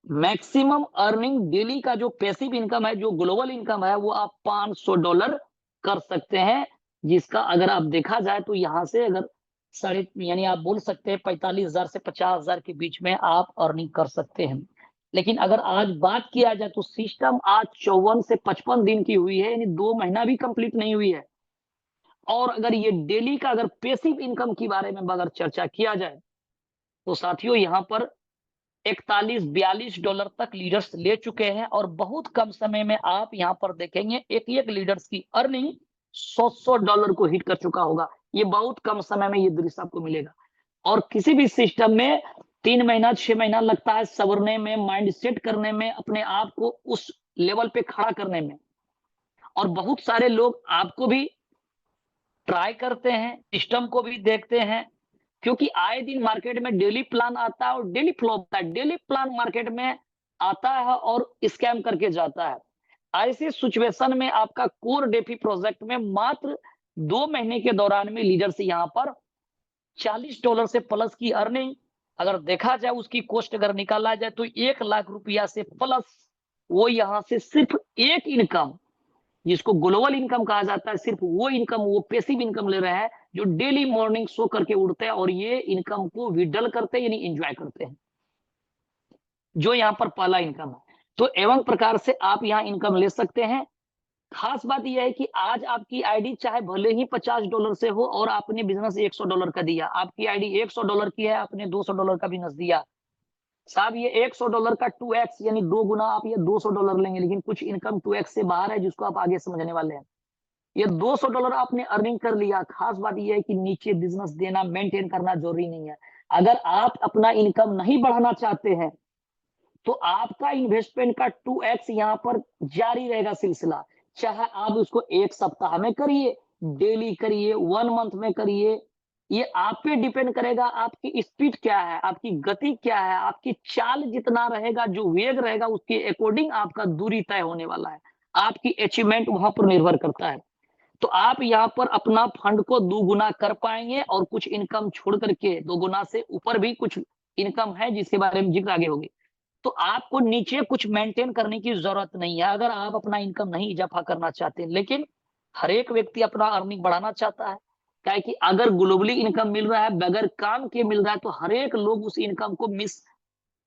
Speaker 1: मैक्सिमम अर्निंग डेली का जो पैसिव इनकम है, जो ग्लोबल इनकम है, वो आप $500 कर सकते हैं, जिसका अगर आप देखा जाए तो यहाँ से अगर साढ़े यानी आप बोल सकते हैं 45,000 से 50,000 के बीच में आप अर्निंग कर सकते हैं। लेकिन अगर आज बात किया जाए तो सिस्टम आज 54 से 55 दिन की हुई है, यानी 2 महीना भी कंप्लीट नहीं हुई है। और अगर ये डेली का अगर पैसिव इनकम के बारे में अगर चर्चा किया जाए तो साथियों यहाँ पर 41-42 तक लीडर्स ले चुके हैं, और बहुत कम समय में आप यहाँ पर देखेंगे एक एक लीडर्स की अर्निंग $100 को हिट कर चुका होगा। ये बहुत कम समय में ये दृश्य आपको मिलेगा। और किसी भी सिस्टम में 3 महीना 6 महीना लगता है सवरने में, माइंड सेट करने में, अपने आप को उस लेवल पे खड़ा करने में। और बहुत सारे लोग आपको भी ट्राई करते हैं, सिस्टम को भी देखते हैं, क्योंकि आए दिन मार्केट में डेली प्लान आता है और डेली फ्लो होता है। डेली प्लान मार्केट में आता है और स्कैम करके जाता है। ऐसी सिचुएशन में आपका कोर डेफी प्रोजेक्ट में मात्र 2 महीने के दौरान में लीडर से यहाँ पर $40 से प्लस की अर्निंग अगर देखा जाए, उसकी कॉस्ट अगर निकाला जाए तो 1 लाख रुपया से प्लस वो यहाँ से सिर्फ एक इनकम, जिसको ग्लोबल इनकम कहा जाता है, सिर्फ वो इनकम, वो पैसिव इनकम ले रहे हैं जो डेली मॉर्निंग सो करके उठते हैं और ये इनकम को विड्रॉल करते हैं, यानी एंजॉय करते हैं, जो यहाँ पर पहला इनकम है। तो एवं प्रकार से आप यहाँ इनकम ले सकते हैं। खास बात यह है कि आज आपकी आईडी चाहे भले ही $50 से हो और आपने बिजनेस $100 का दिया, आपकी आईडी $100 की है, आपने $200 का बिजनेस दिया, साहब ये $100 का 2x यानी 2 गुना आप ये $200 लेंगे, लेकिन कुछ इनकम 2x से बाहर है जिसको आप आगे समझने वाले हैं। ये $200 आपने अर्निंग कर लिया। खास बात यह है कि नीचे बिजनेस देना, मेंटेन करना जरूरी नहीं है। अगर आप अपना इनकम नहीं बढ़ाना चाहते हैं तो आपका इन्वेस्टमेंट का 2x यहाँ पर जारी रहेगा सिलसिला। चाहे आप उसको 1 सप्ताह में करिए, डेली करिए, 1 मंथ में करिए, ये आप पे डिपेंड करेगा। आपकी स्पीड क्या है, आपकी गति क्या है, आपकी चाल जितना रहेगा, जो वेग रहेगा, उसके अकॉर्डिंग आपका दूरी तय होने वाला है। आपकी अचीवमेंट वहां पर निर्भर करता है। तो आप यहाँ पर अपना फंड को 2 गुना कर पाएंगे और कुछ इनकम छोड़ करके 2 गुना से ऊपर भी कुछ इनकम है जिसके बारे में जिक्र आगे होगी। तो आपको नीचे कुछ मेंटेन करने की जरूरत नहीं है अगर आप अपना इनकम नहीं इजाफा करना चाहते। लेकिन हर एक व्यक्ति अपना अर्निंग बढ़ाना चाहता है, क्या है कि अगर ग्लोबली इनकम मिल रहा है, बगैर काम के मिल रहा है, तो हर एक लोग उस इनकम को मिस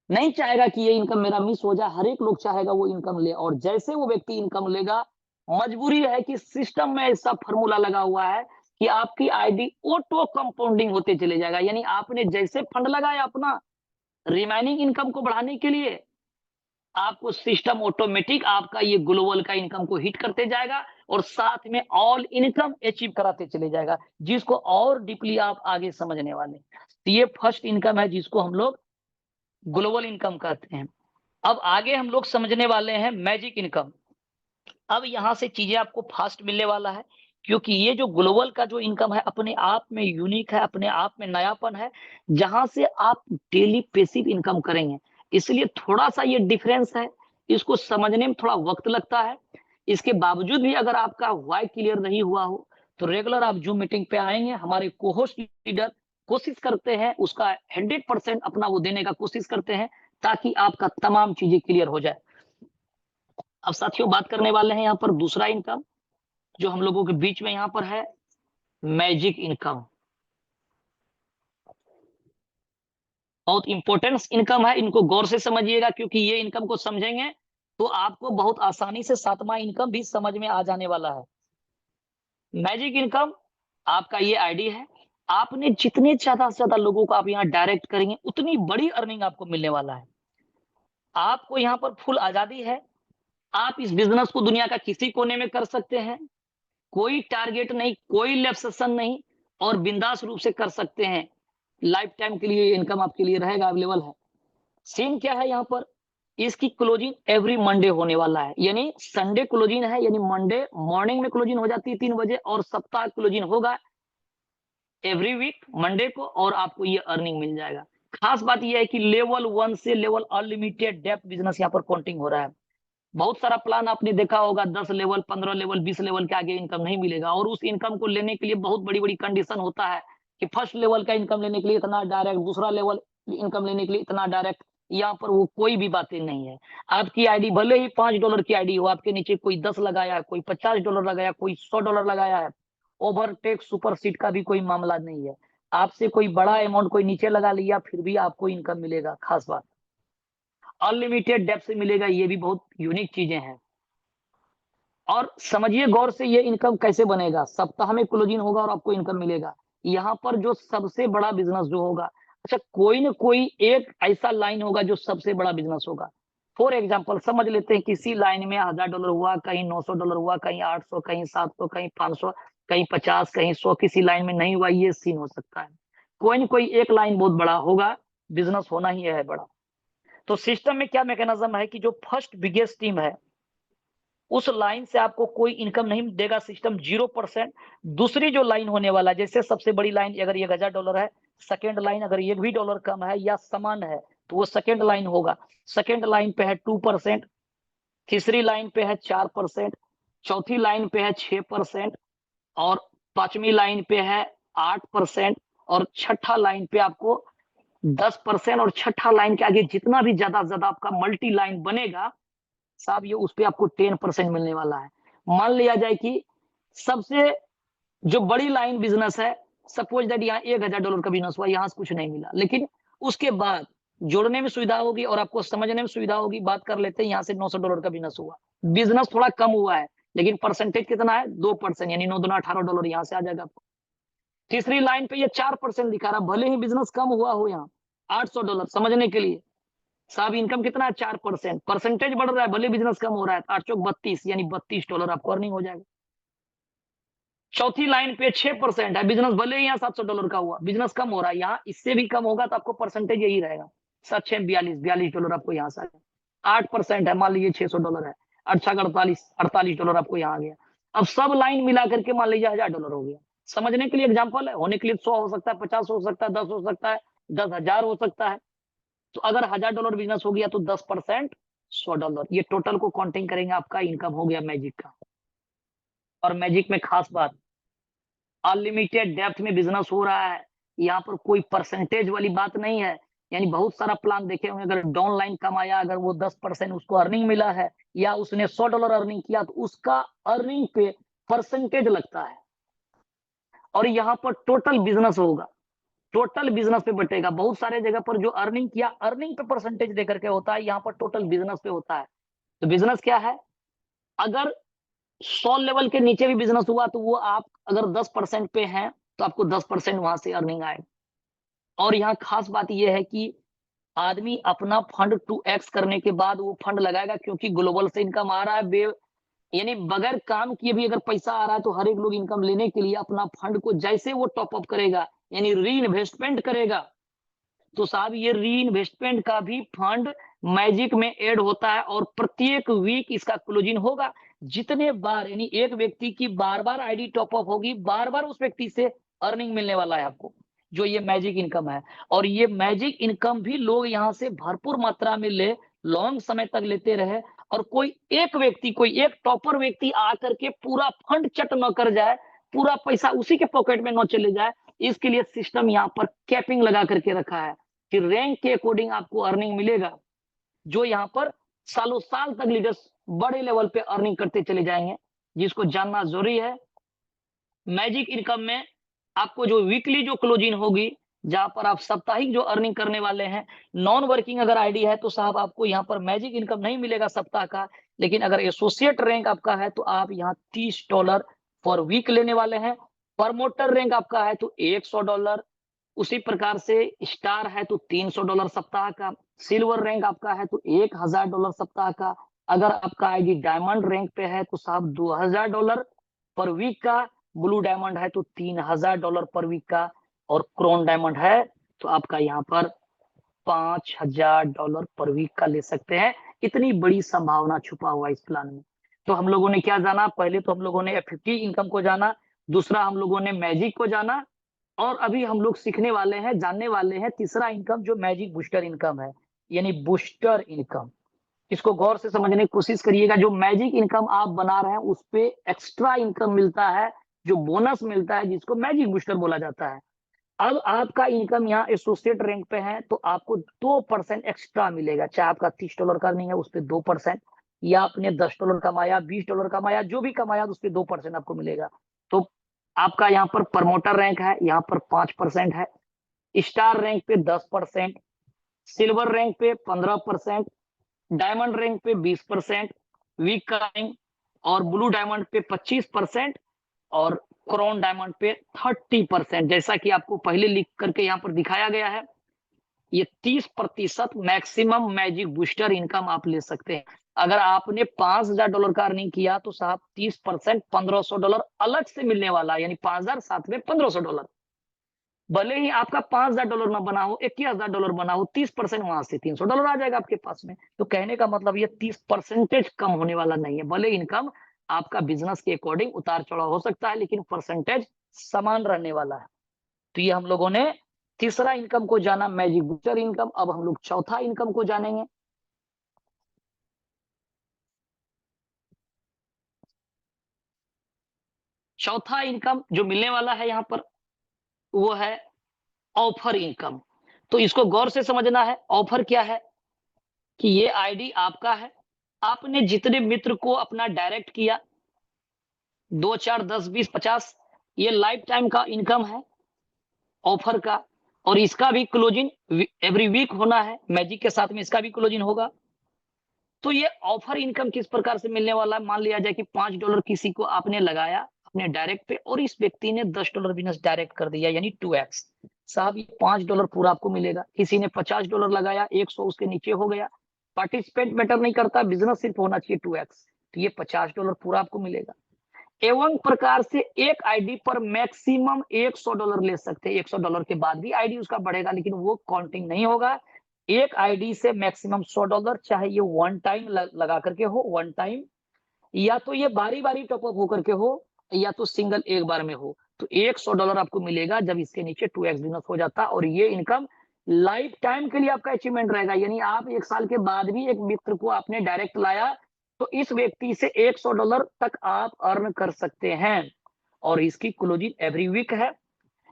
Speaker 1: नहीं चाहेगा कि ये इनकम मेरा मिस हो जाए। हर एक लोग चाहेगा वो इनकम ले, और जैसे वो व्यक्ति इनकम लेगा, मजबूरी है कि सिस्टम में ऐसा फॉर्मूला लगा हुआ है कि आपकी आईडी ऑटो कंपाउंडिंग होते चले जाएगा। यानी आपने जैसे फंड लगाया अपना रिमेनिंग इनकम को बढ़ाने के लिए, आपको सिस्टम ऑटोमेटिक आपका ये ग्लोबल का इनकम को हिट करते जाएगा और साथ में ऑल इनकम अचीव कराते चले जाएगा, जिसको और डीपली आप आगे समझने वाले हैं। तो ये फर्स्ट इनकम है जिसको हम लोग ग्लोबल इनकम कहते हैं। अब आगे हम लोग समझने वाले हैं मैजिक इनकम। अब यहाँ से चीजें आपको फास्ट मिलने वाला है, क्योंकि ये जो ग्लोबल का जो इनकम है अपने आप में यूनिक है, अपने आप में नयापन है, जहां से आप डेली पैसिव इनकम करेंगे। इसलिए थोड़ा सा ये डिफरेंस है, इसको समझने में थोड़ा वक्त लगता है। इसके बावजूद भी अगर आपका व्हाई क्लियर नहीं हुआ हो तो रेगुलर आप जूम मीटिंग पे आएंगे। हमारे कोहोस्ट लीडर कोशिश करते हैं उसका 100% अपना वो देने का कोशिश करते हैं, ताकि आपका तमाम चीजें क्लियर हो जाए। अब साथियों बात करने वाले हैं यहाँ पर दूसरा इनकम जो हम लोगों के बीच में यहाँ पर है, मैजिक इनकम। बहुत इंपॉर्टेंट इनकम है, इनको गौर से समझिएगा, क्योंकि ये इनकम को समझेंगे तो आपको बहुत आसानी से सातवां इनकम भी समझ में आ जाने वाला है। मैजिक इनकम आपका ये आईडी है। आपने जितने ज्यादा से ज्यादा लोगों को आप यहाँ डायरेक्ट करेंगे, उतनी बड़ी अर्निंग आपको मिलने वाला है। आपको यहाँ पर फुल आजादी है। आप इस बिजनेस को दुनिया का किसी कोने में कर सकते हैं, कोई टारगेट नहीं, कोई लेप्सेशन नहीं, और बिंदास रूप से कर सकते हैं। लाइफ टाइम के लिए इनकम आपके लिए रहेगा, अवेलेबल है। सीन क्या है यहाँ पर, इसकी क्लोजिंग एवरी मंडे होने वाला है, यानी संडे क्लोजिंग है, यानी मंडे मॉर्निंग में क्लोजिंग हो जाती है 3 बजे, और सप्ताह क्लोजिंग होगा एवरी वीक मंडे को, और आपको ये अर्निंग मिल जाएगा। खास बात यह है कि लेवल 1 से लेवल अनलिमिटेड डेप्थ बिजनेस यहाँ पर काउंटिंग हो रहा है। बहुत सारा प्लान आपने देखा होगा, 10 लेवल, 15 लेवल, 20 लेवल के आगे इनकम नहीं मिलेगा, और उस इनकम को लेने के लिए बहुत बड़ी बड़ी कंडीशन होता है कि फर्स्ट लेवल का इनकम लेने के लिए इतना डायरेक्ट, दूसरा लेवल इनकम लेने के लिए इतना डायरेक्ट। यहाँ पर वो कोई भी बातें नहीं है। आपकी आईडी भले ही $5 की आईडी हो, आपके नीचे कोई 10 लगाया है, कोई $50 लगाया, कोई $100 लगाया है, ओवरटेक सुपर सीट का भी कोई मामला नहीं है। आपसे कोई बड़ा अमाउंट कोई नीचे लगा लिया, फिर भी आपको इनकम मिलेगा। खास बात अनलिमिटेड डेप्थ से मिलेगा, ये भी बहुत यूनिक चीजें हैं। और समझिए गौर से, ये इनकम कैसे बनेगा। सप्ताह में क्लोजिंग होगा और आपको इनकम मिलेगा। यहाँ पर जो सबसे बड़ा बिजनेस जो होगा, अच्छा कोई ना कोई एक ऐसा लाइन होगा जो सबसे बड़ा बिजनेस होगा। फॉर एग्जाम्पल समझ लेते हैं किसी लाइन में $1000 हुआ, कहीं $900 हुआ, कहीं 800, कहीं 700, कहीं 500, कहीं 50, कहीं 100, किसी लाइन में नहीं हुआ। ये सीन हो सकता है। कोई ना कोई एक लाइन बहुत बड़ा होगा, बिजनेस होना ही है बड़ा। तो सिस्टम में क्या मैकेनिज्म है कि जो फर्स्ट बिगेस्ट टीम है, उस लाइन से आपको कोई इनकम नहीं देगा सिस्टम, 0%। दूसरी जो लाइन होने वाला है, जैसे सबसे बड़ी लाइन अगर $1000 है, सेकेंड लाइन अगर $1 कम है या समान है तो वो सेकेंड लाइन होगा। सेकेंड लाइन पे है 2%, तीसरी लाइन पे है 4%, चौथी लाइन पे है 6%, और पांचवी लाइन पे है 8%, और छठा लाइन पे आपको 10%। और छठा लाइन के आगे जितना भी ज्यादा आपका मल्टी लाइन बनेगा,
Speaker 2: साहब ये उस पे आपको 10% मिलने वाला है। मान लिया जाए कि सबसे जो बड़ी लाइन बिजनेस है, सपोज दैट यहाँ $1000 का बिजनेस हुआ, यहाँ से कुछ नहीं मिला, लेकिन उसके बाद जोड़ने में सुविधा होगी और आपको समझने में सुविधा होगी। बात कर लेते हैं यहाँ से $900 का बिजनेस हुआ, बिजनेस थोड़ा कम हुआ है लेकिन परसेंटेज कितना है 2%, यानी 9 दूना $18 यहाँ से आ जाएगा आपको। तीसरी लाइन पे ये 4% दिखा रहा, भले ही बिजनेस कम हुआ हो यहाँ $800, समझने के लिए साहब इनकम कितना है 4%, परसेंटेज बढ़ रहा है, भले बिजनेस कम हो रहा है, 8 चौक 32 यानी $32 आपको अर्निंग हो जाएगा। चौथी लाइन पे 6% है, बिजनेस भले ही यहाँ $700 का हुआ, बिजनेस कम हो रहा है, यहाँ इससे भी कम होगा तो आपको परसेंटेज यही रहेगा, 7 6 42 आपको यहाँ से आएगा। 8% है, मान लीजिए $600 है, 8 $48 आपको यहाँ आ गया। अब सब लाइन मिला करके मान लीजिए $1000 हो गया। समझने के लिए एग्जाम्पल है, होने के लिए 100 हो सकता है, 50 हो सकता है, 10 हो सकता है, 10,000 हो सकता है। तो अगर $1000 बिजनेस हो गया तो 10% $100, ये टोटल को काउंटिंग करेंगे, आपका इनकम हो गया मैजिक का। और मैजिक में खास बात, अनलिमिटेड डेप्थ में बिजनेस हो रहा है, यहाँ पर कोई परसेंटेज वाली बात नहीं है। यानी बहुत सारा प्लान देखे होंगे, अगर डाउन लाइन कमाया, अगर वो 10% उसको अर्निंग मिला है या उसने $100 अर्निंग किया तो उसका अर्निंग पे परसेंटेज लगता है। और यहाँ पर टोटल बिजनेस होगा, टोटल बिजनेस पे बटेगा। बहुत सारे जगह पर जो अर्निंग किया, अर्निंग पे परसेंटेज देकर के होता है, यहाँ पर टोटल बिजनेस पे होता है। तो बिजनेस क्या है, अगर 100 लेवल के नीचे भी बिजनेस हुआ तो वो आप अगर 10% पे हैं तो आपको 10% वहां से अर्निंग आएगी। और यहाँ खास बात यह है कि आदमी अपना फंड 2x करने के बाद वो फंड लगाएगा, क्योंकि ग्लोबल से इनकम आ रहा है, यानी बगैर काम किए भी अगर पैसा आ रहा है तो हर एक लोग इनकम लेने के लिए अपना फंड को जैसे वो टॉपअप करेगा, यानी री इन्वेस्टमेंट करेगा, तो साहब ये री इन्वेस्टमेंट का भी फंड मैजिक में ऐड होता है और प्रत्येक वीक इसका क्लोजिंग होगा। जितने बार, यानी एक व्यक्ति की बार बार आईडी टॉपअप होगी, बार बार उस व्यक्ति से अर्निंग मिलने वाला है आपको, जो ये मैजिक इनकम है। और ये मैजिक इनकम भी लोग यहाँ से भरपूर मात्रा में ले, लॉन्ग समय तक लेते रहे, और कोई एक व्यक्ति, कोई एक टॉपर व्यक्ति आकर के पूरा फंड चट न कर जाए, पूरा पैसा उसी के पॉकेट में न चले जाए, इसके लिए सिस्टम यहाँ पर कैपिंग लगा करके रखा है कि रैंक के अकॉर्डिंग आपको अर्निंग मिलेगा, जो यहाँ पर सालों साल तक लीडर्स बड़े लेवल पे अर्निंग करते चले जाएंगे, जिसको जानना जरूरी है। मैजिक इनकम में आपको जो वीकली जो क्लोजिंग होगी, जहां पर आप साप्ताहिक जो अर्निंग करने वाले हैं, नॉन वर्किंग अगर आईडी है तो साहब आपको यहाँ पर मैजिक इनकम नहीं मिलेगा सप्ताह का, लेकिन अगर एसोसिएट रैंक आपका है तो आप यहाँ $30 पर वीक लेने वाले हैं। प्रमोटर रैंक आपका है तो $100, उसी प्रकार से स्टार है तो $300 सप्ताह का, सिल्वर रैंक आपका है तो $1000 सप्ताह का, अगर आपका आईडी डायमंड रैंक पे है तो साहब $2000 पर वीक का, ब्लू डायमंड है तो $3000 पर वीक का, और क्रोन डायमंड है तो आपका यहाँ पर $5000 पर वीक का ले सकते हैं। इतनी बड़ी संभावना छुपा हुआ इस प्लान में। तो हम लोगों ने क्या जाना, पहले तो हम लोगों ने FFT इनकम को जाना, दूसरा हम लोगों ने मैजिक को जाना, और अभी हम लोग सीखने वाले हैं, जानने वाले हैं तीसरा इनकम, जो मैजिक बूस्टर इनकम है, यानी बूस्टर इनकम। इसको गौर से समझने की कोशिश करिएगा। जो मैजिक इनकम आप बना रहे हैं उस पे एक्स्ट्रा इनकम मिलता है, जो बोनस मिलता है, जिसको मैजिक बूस्टर बोला जाता है। अब आपका इनकम यहाँ एसोसिएट रैंक पे है तो आपको 2% एक्स्ट्रा मिलेगा, चाहे आपका $30 का नहीं है उस पर 2%, या आपने $10 कमाया, $20 कमाया, जो भी कमाया उस पर 2% आपको मिलेगा। तो आपका यहाँ पर प्रमोटर रैंक है, यहाँ पर 5% है, स्टार रैंक पे 10%, सिल्वर रैंक पे 15%, डायमंड रैंक पे 20%, वीक का रैंक और ब्लू डायमंड पे 25%, और क्राउन डायमंड पे 30%। जैसा कि आपको पहले लिख करके यहाँ पर दिखाया गया है, ये 30% मैक्सिमम मैजिक बूस्टर इनकम आप ले सकते हैं। अगर आपने $5000 का अर्निंग किया तो साहब 30% $1500 अलग से मिलने वाला है, यानी 5000 साथ में $1500। भले ही आपका $5000 ना बना हो, $21000 बना हो, 30% वहां से $300 आ जाएगा आपके पास में। तो कहने का मतलब ये 30% कम होने वाला नहीं है। भले इनकम आपका बिजनेस के अकॉर्डिंग उतार चढ़ाव हो सकता है, लेकिन परसेंटेज समान रहने वाला है। तो ये हम लोगों ने तीसरा इनकम को जाना, मैजिक बूस्टर इनकम। अब हम लोग चौथा इनकम को जानेंगे। चौथा इनकम जो मिलने वाला है यहाँ पर वो है ऑफर इनकम। तो इसको गौर से समझना है। ऑफर क्या है कि ये आईडी आपका है, आपने जितने मित्र को अपना डायरेक्ट किया 2 4 10 20 50, ये लाइफ टाइम का इनकम है ऑफर का, और इसका भी क्लोजिंग एवरी वीक होना है, मैजिक के साथ में इसका भी क्लोजिंग होगा। तो ये ऑफर इनकम किस प्रकार से मिलने वाला है, मान लिया जाए कि $5 किसी को आपने लगाया अपने डायरेक्ट पे, और इस व्यक्ति ने $10 बिजनेस डायरेक्ट कर दिया, यानी 2x। साहब ये $5 पूरा आपको मिलेगा। किसी ने $50 लगाया, 100 उसके नीचे हो गया, पार्टिसिपेंट मैटर नहीं करता, बिजनेस सिर्फ होना चाहिए 2x, तो ये $50 पूरा आपको मिलेगा। एवं प्रकार से एक आईडी पर मैक्सिमम $100 ले सकते हैं। $100 के बाद भी आईडी उसका बढ़ेगा, लेकिन वो काउंटिंग नहीं होगा। एक आईडी से मैक्सिमम $100, चाहे ये वन टाइम लगा करके हो, वन टाइम, या तो ये बारी बारी टॉपअप होकर के हो, या तो सिंगल एक बार में हो। तो $100 आपको मिलेगा जब इसके नीचे 2x बिजनेस हो जाता है, और ये इनकम लाइफ टाइम के लिए आपका अचीवमेंट रहेगा। यानी आप 1 साल के बाद भी एक मित्र को आपने डायरेक्ट लाया, तो इस व्यक्ति से $100 तक आप अर्न कर सकते हैं, और इसकी क्लोजिंग एवरी वीक है।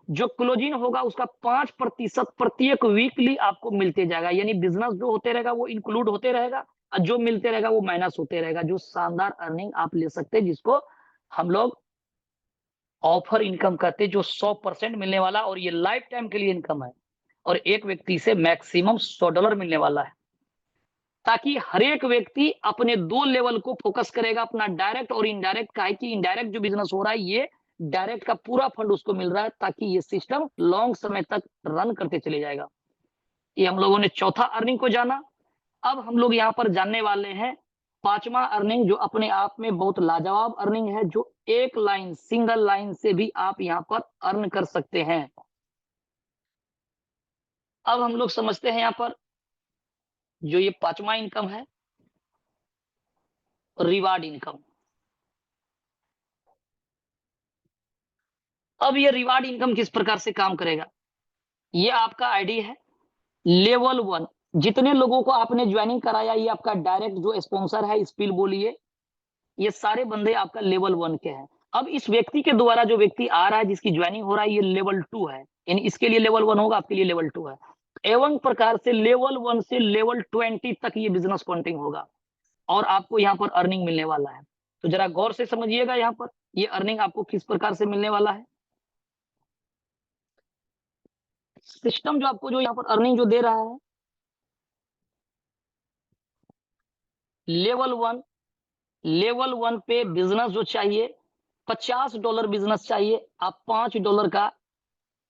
Speaker 2: जो क्लोजिंग होगा उसका 5% प्रत्येक वीकली आपको मिलते जाएगा, यानी बिजनेस जो होते रहेगा वो इंक्लूड होते रहेगा, और जो मिलते रहेगा वो माइनस होते रहेगा। जो शानदार अर्निंग आप ले सकते हैं, जिसको हम लोग ऑफर इनकम कहते हैं, जो 100% मिलने वाला, और ये लाइफ टाइम के लिए इनकम है, और एक व्यक्ति से मैक्सिमम $100 मिलने वाला है, ताकि हर एक व्यक्ति अपने 2 लेवल को फोकस करेगा, अपना डायरेक्ट और इनडायरेक्ट का है, कि इनडायरेक्ट जो बिजनेस हो रहा है ये डायरेक्ट का पूरा फंड उसको मिल रहा है, ताकि ये सिस्टम लॉन्ग समय तक रन करते चले जाएगा। ये हम लोगों ने चौथा अर्निंग को जाना। अब हम लोग यहाँ पर जानने वाले हैं 5वां अर्निंग, जो अपने आप में बहुत लाजवाब अर्निंग है, जो एक लाइन, सिंगल लाइन से भी आप यहाँ पर अर्न कर सकते हैं। अब हम लोग समझते हैं यहाँ पर जो ये 5वां इनकम है, रिवार्ड इनकम। अब ये रिवार्ड इनकम किस प्रकार से काम करेगा, ये आपका आईडी है लेवल 1, जितने लोगों को आपने ज्वाइनिंग कराया, ये आपका डायरेक्ट जो स्पॉन्सर है, स्पिल बोलिए, ये सारे बंदे आपका लेवल 1 के हैं। अब इस व्यक्ति के द्वारा जो व्यक्ति आ रहा है, जिसकी ज्वाइनिंग हो रहा है, ये लेवल 2 है, यानी इसके लिए लेवल 1 होगा, आपके लिए लेवल 2 है। एवं प्रकार से लेवल 1 से लेवल 20 तक ये बिजनेस काउंटिंग होगा, और आपको यहाँ पर अर्निंग मिलने वाला है। तो जरा गौर से समझिएगा, यहाँ पर ये अर्निंग आपको किस प्रकार से मिलने वाला है। सिस्टम जो आपको जो यहाँ पर अर्निंग जो दे रहा है, लेवल 1 पे बिजनेस जो चाहिए, $50 बिजनेस चाहिए, आप $5 का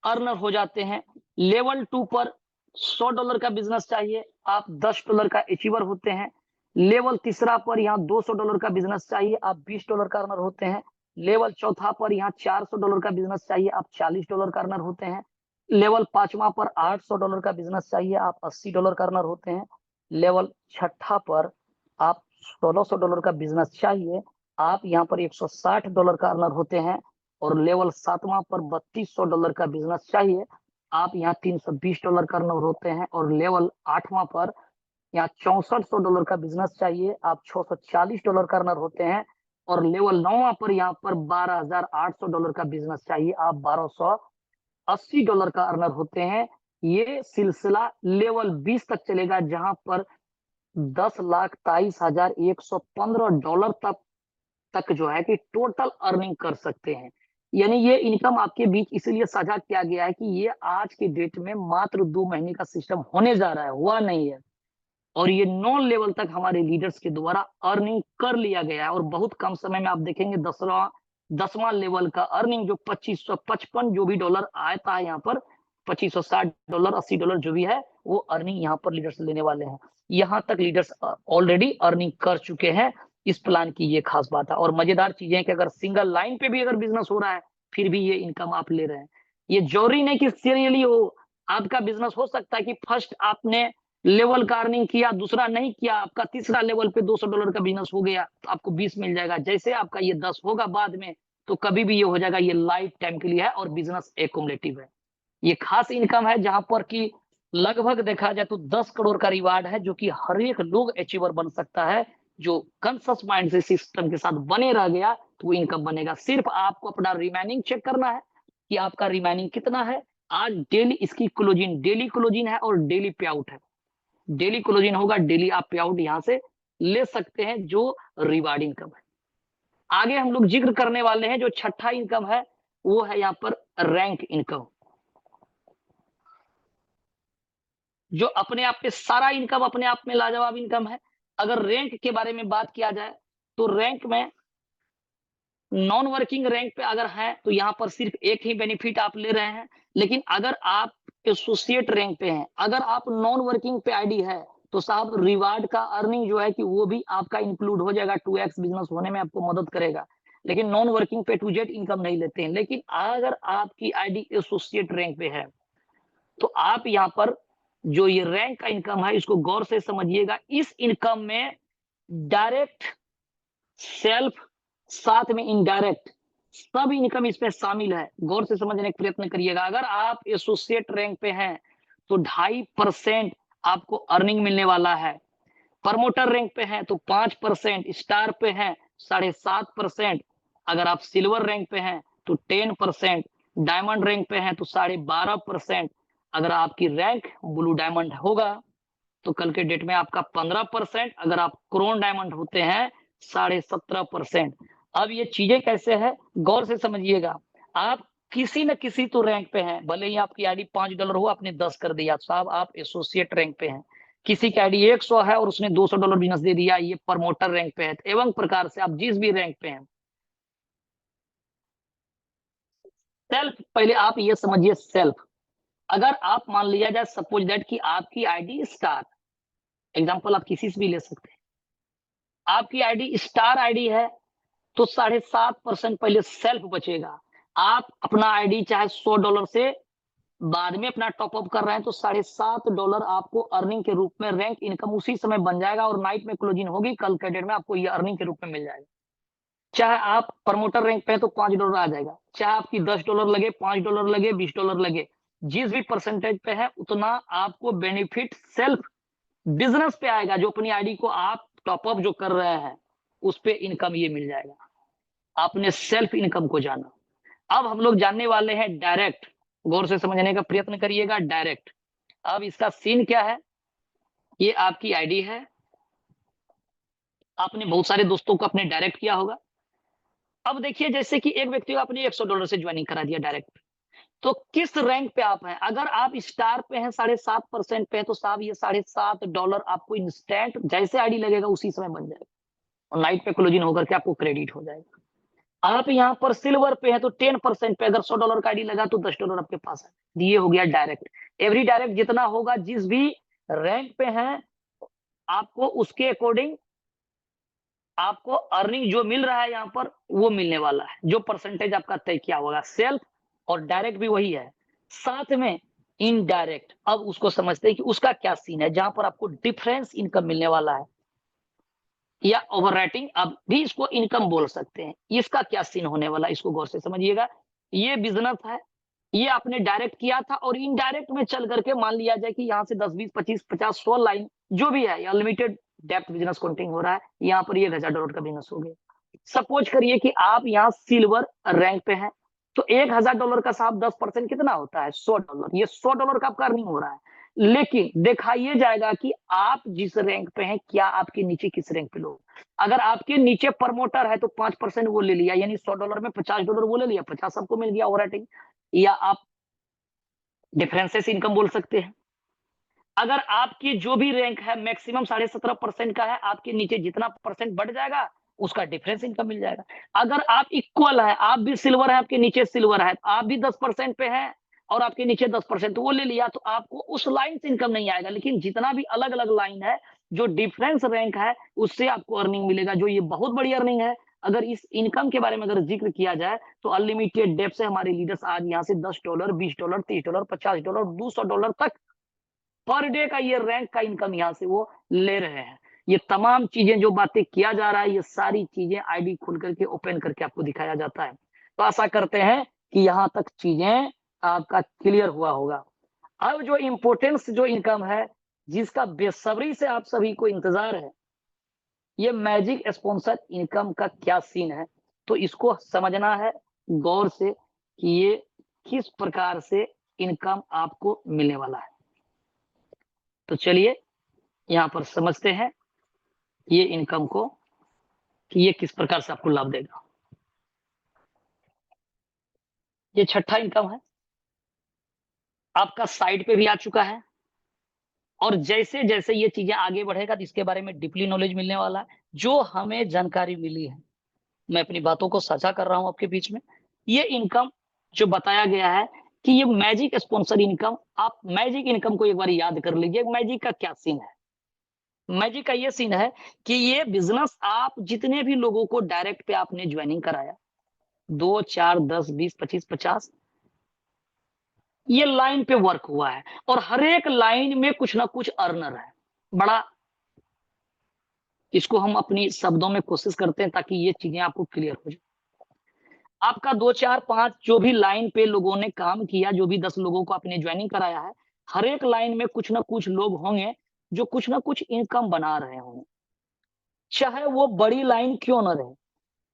Speaker 2: अर्नर हो जाते हैं। लेवल 2 पर $100 का बिजनेस चाहिए, आप $10 का अचीवर होते हैं। लेवल तीसरा पर यहाँ $200 का बिजनेस चाहिए, आप $20 का अर्नर होते हैं। लेवल चौथा पर यहाँ $400 का बिजनेस चाहिए, आप $40 का अर्नर होते हैं। लेवल 5वां पर $800 का बिजनेस चाहिए, आप $80 का अर्नर होते हैं। लेवल छठा पर आप $1600 का बिजनेस चाहिए, आप यहाँ पर $160 का अर्नर होते हैं। और लेवल 7वां पर $3200 का बिजनेस चाहिए, आप यहाँ $320 का अर्नर होते हैं। और लेवल 8वां पर यहाँ $6400 का बिजनेस चाहिए, आप $640 का अर्नर होते हैं। और लेवल 9वां पर यहाँ पर $12800 का बिजनेस चाहिए, आप $1280 का अर्नर होते हैं। ये सिलसिला लेवल 20 तक चलेगा, जहां पर $10,23,115 तक जो है कि टोटल अर्निंग कर सकते हैं। यानी ये इनकम आपके बीच इसलिए साझा किया गया है कि ये आज के डेट में मात्र 2 महीने का सिस्टम होने जा रहा है, हुआ नहीं है, और ये 9 लेवल तक हमारे लीडर्स के द्वारा अर्निंग कर लिया गया है। और बहुत कम समय में आप देखेंगे 10वां लेवल का अर्निंग, जो 2555 जो भी डॉलर आता है यहाँ पर, $2560 $80 जो भी है, वो अर्निंग यहाँ पर लीडर्स लेने वाले हैं। यहाँ तक लीडर्स ऑलरेडी अर्निंग कर चुके हैं। इस प्लान की ये खास बात है। और मजेदार चीजें कि अगर सिंगल लाइन पे भी अगर बिजनेस हो रहा है, फिर भी ये इनकम आप ले रहे हैं। ये जरूरी नहीं कि सीरियली हो, आपका बिजनेस हो सकता है कि फर्स्ट आपने लेवल का अर्निंग किया, दूसरा नहीं किया, आपका तीसरा लेवल पे $200 का बिजनेस हो गया, तो आपको 20 मिल जाएगा। जैसे आपका ये 10 होगा बाद में, तो कभी भी ये हो जाएगा, ये लाइफ टाइम के लिए है, और बिजनेस एक्युमुलेटिव है। ये खास इनकम है, जहां पर कि लगभग देखा जाए तो 10 करोड़ का रिवार्ड है, जो कि हर एक लोग अचीवर बन सकता है। जो कॉन्शियस माइंड से सिस्टम के साथ बने रह गया, तो वो इनकम बनेगा। सिर्फ आपको अपना रिमेनिंग चेक करना है कि आपका रिमेनिंग कितना है। आज डेली इसकी क्लोजिंग, डेली क्लोजिंग है और डेली पे आउट है। डेली क्लोजिंग होगा, डेली आप पे आउट यहाँ से ले सकते हैं जो रिवार्ड इनकम है। आगे हम लोग जिक्र करने वाले हैं जो छठा इनकम है, वो है यहाँ पर रैंक इनकम, जो अपने आप में सारा इनकम अपने आप में लाजवाब इनकम है। अगर रैंक के बारे में बात किया जाए तो रैंक में नॉन वर्किंग रैंक पे अगर हैं तो यहाँ पर सिर्फ एक ही बेनिफिट आप ले रहे हैं, लेकिन अगर आप एसोसिएट रैंक पे हैं, अगर आप नॉन वर्किंग पे आईडी है, तो साहब रिवार्ड का अर्निंग जो है कि वो भी आपका इंक्लूड हो जाएगा, 2x बिजनेस होने में आपको मदद करेगा। लेकिन नॉन वर्किंग पे टू जेड इनकम नहीं लेते हैं। लेकिन अगर आपकी आईडी एसोसिएट रैंक पे है, तो आप यहाँ पर जो ये रैंक का इनकम है इसको गौर से समझिएगा। इस इनकम में डायरेक्ट, सेल्फ, साथ में इनडायरेक्ट सब इनकम इसमें शामिल है। गौर से समझने का प्रयत्न करिएगा। अगर आप एसोसिएट रैंक पे हैं तो 2.5% आपको अर्निंग मिलने वाला है। प्रमोटर रैंक पे हैं तो 5%, स्टार पे हैं 7.5%, अगर आप सिल्वर रैंक पे हैं तो 10%, डायमंड रैंक पे हैं तो 12.5%, अगर आपकी रैंक ब्लू डायमंड होगा तो कल के डेट में आपका 15%, अगर आप क्रोन डायमंड होते हैं 17.5%। अब ये चीजें कैसे है, गौर से समझिएगा। आप किसी न किसी तो रैंक पे हैं, भले ही आपकी आईडी $5 हो, आपने 10 कर दिया, साहब आप एसोसिएट रैंक पे हैं। किसी की आईडी 100 है और उसने $200 बिजनेस दे दिया, ये प्रमोटर रैंक पे है। एवं प्रकार से आप जिस भी रैंक पे हैं, सेल्फ, पहले आप ये समझिए सेल्फ। अगर आप मान लिया जाए सपोज दैट कि आपकी आईडी स्टार, एग्जांपल आप किसी से भी ले सकते हैं, आपकी आईडी स्टार आईडी है तो 7.5% पहले सेल्फ बचेगा। आप अपना आईडी चाहे $100 से बाद में अपना टॉपअप कर रहे हैं तो $7.5 आपको अर्निंग के रूप में रैंक इनकम उसी समय बन जाएगा और नाइट में क्लोजिंग होगी, कल के डेट में आपको ये अर्निंग के रूप में मिल जाएगा। चाहे आप प्रमोटर रैंक पे हैं तो $5 आ जाएगा, चाहे आपकी $10 लगे, $5 लगे, $20 लगे, जिस भी परसेंटेज पे है उतना आपको बेनिफिट सेल्फ बिजनेस पे आएगा। जो अपनी आईडी को आप टॉपअप जो कर रहे हैं उस पे इनकम ये मिल जाएगा। आपने सेल्फ इनकम को जाना। अब हम लोग जानने वाले हैं डायरेक्ट। गौर से समझने का प्रयत्न करिएगा। डायरेक्ट, अब इसका सीन क्या है, ये आपकी आईडी है, आपने बहुत सारे दोस्तों को अपने डायरेक्ट किया होगा। अब देखिए जैसे कि एक व्यक्ति को आपने $100 से ज्वाइनिंग करा दिया डायरेक्ट, तो किस रैंक पे आप हैं? अगर आप स्टार पे हैं, 7.5% पे है, तो साहब ये $7.5 आपको इंस्टेंट जैसे आईडी लगेगा उसी समय बन जाएगा और नाइट पे क्लोजिंग होकर के आपको क्रेडिट हो जाएगा। आप यहाँ पर सिल्वर पे है तो 10% पे, अगर $100 का आईडी लगा तो $10 आपके पास है। ये हो गया डायरेक्ट। एवरी डायरेक्ट जितना होगा, जिस भी रैंक पे है, आपको उसके अकॉर्डिंग आपको अर्निंग जो मिल रहा है यहाँ पर वो मिलने वाला है, जो परसेंटेज आपका तय किया होगा। सेल्फ और डायरेक्ट भी वही है, साथ में इनडायरेक्ट। अब उसको समझते हैं कि उसका क्या सीन है, जहां पर आपको डिफरेंस इनकम मिलने वाला है या ओवरराइटिंग, आप भी इसको इनकम बोल सकते हैं। इसका क्या सीन होने वाला है, इसको गौर से समझिएगा। ये बिजनेस है, ये आपने डायरेक्ट किया था और इनडायरेक्ट में चल करके मान लिया जाए कि यहाँ से 10, 20, 25, 50, 100 लाइन जो भी है, अनलिमिटेड डेप्थ बिजनेस काउंटिंग हो रहा है, यहाँ पर $1,000 का बिजनेस हो गया। सपोज करिए कि आप यहाँ सिल्वर रैंक पे हैं, तो $1,000 का साहब 10% कितना होता है, $100। ये $100 का आपका अर्निंग हो रहा है। लेकिन देखा ये जाएगा कि आप जिस रैंक पे हैं, क्या आपके नीचे किस रैंक पे लोग। अगर आपके नीचे प्रमोटर है तो 5% वो ले लिया, यानी $100 में $50 वो ले लिया, 50 आपको मिल गया ओवरराइटिंग, या आप डिफरेंसेस इनकम बोल सकते हैं। अगर आपकी जो भी रैंक है मैक्सिमम 17.5% का है, आपके नीचे जितना परसेंट बढ़ जाएगा उसका डिफरेंस इनकम मिल जाएगा। अगर आप इक्वल है, आप भी सिल्वर है, आपके नीचे सिल्वर है, आप भी 10% पे है और आपके नीचे 10%, तो वो ले लिया, तो आपको उस लाइन से इनकम नहीं आएगा। लेकिन जितना भी अलग अलग लाइन है, जो डिफरेंस रैंक है, उससे आपको अर्निंग मिलेगा, जो ये बहुत बड़ी अर्निंग है। अगर इस इनकम के बारे में अगर जिक्र किया जाए तो अनलिमिटेड डेप्थ से हमारे लीडर्स आज यहाँ से $10, $20, $30, $50, $200 तक पर डे का ये रैंक का इनकम यहाँ से वो ले रहे हैं। ये तमाम चीजें जो बातें किया जा रहा है, ये सारी चीजें आईडी खोल करके ओपन करके आपको दिखाया जाता है। तो आशा करते हैं कि यहाँ तक चीजें आपका क्लियर हुआ होगा। अब जो इम्पोर्टेंस जो इनकम है, जिसका बेसब्री से आप सभी को इंतजार है, ये मैजिक स्पॉन्सर इनकम का क्या सीन है, तो इसको समझना है गौर से कि ये किस प्रकार से इनकम आपको मिलने वाला है। तो चलिए यहाँ पर समझते हैं। ये इनकम को कि ये किस प्रकार से आपको लाभ देगा। ये छठा इनकम है, आपका साइड पे भी आ चुका है, और जैसे जैसे ये चीजें आगे बढ़ेगा तो इसके बारे में डीपली नॉलेज मिलने वाला है। जो हमें जानकारी मिली है, मैं अपनी बातों को साझा कर रहा हूं आपके बीच में। ये इनकम जो बताया गया है कि ये मैजिक स्पॉन्सर इनकम, आप मैजिक इनकम को एक बार याद कर लीजिए। मैजिक का क्या सीन है? मैजिक का ये सीन है कि ये बिजनेस आप जितने भी लोगों को डायरेक्ट पे आपने ज्वाइनिंग कराया, 2, 4, 10, 20, 25, 50, ये लाइन पे वर्क हुआ है, और हर एक लाइन में कुछ ना कुछ अर्नर है। बड़ा, इसको हम अपनी शब्दों में कोशिश करते हैं ताकि ये चीजें आपको क्लियर हो जाए। आपका 2, 4, 5 जो भी लाइन पे लोगों ने काम किया, जो भी 10 लोगों को आपने ज्वाइनिंग कराया है, हर एक लाइन में कुछ ना कुछ लोग होंगे जो कुछ ना कुछ इनकम बना रहे होंगे, चाहे वो बड़ी लाइन क्यों ना रहे।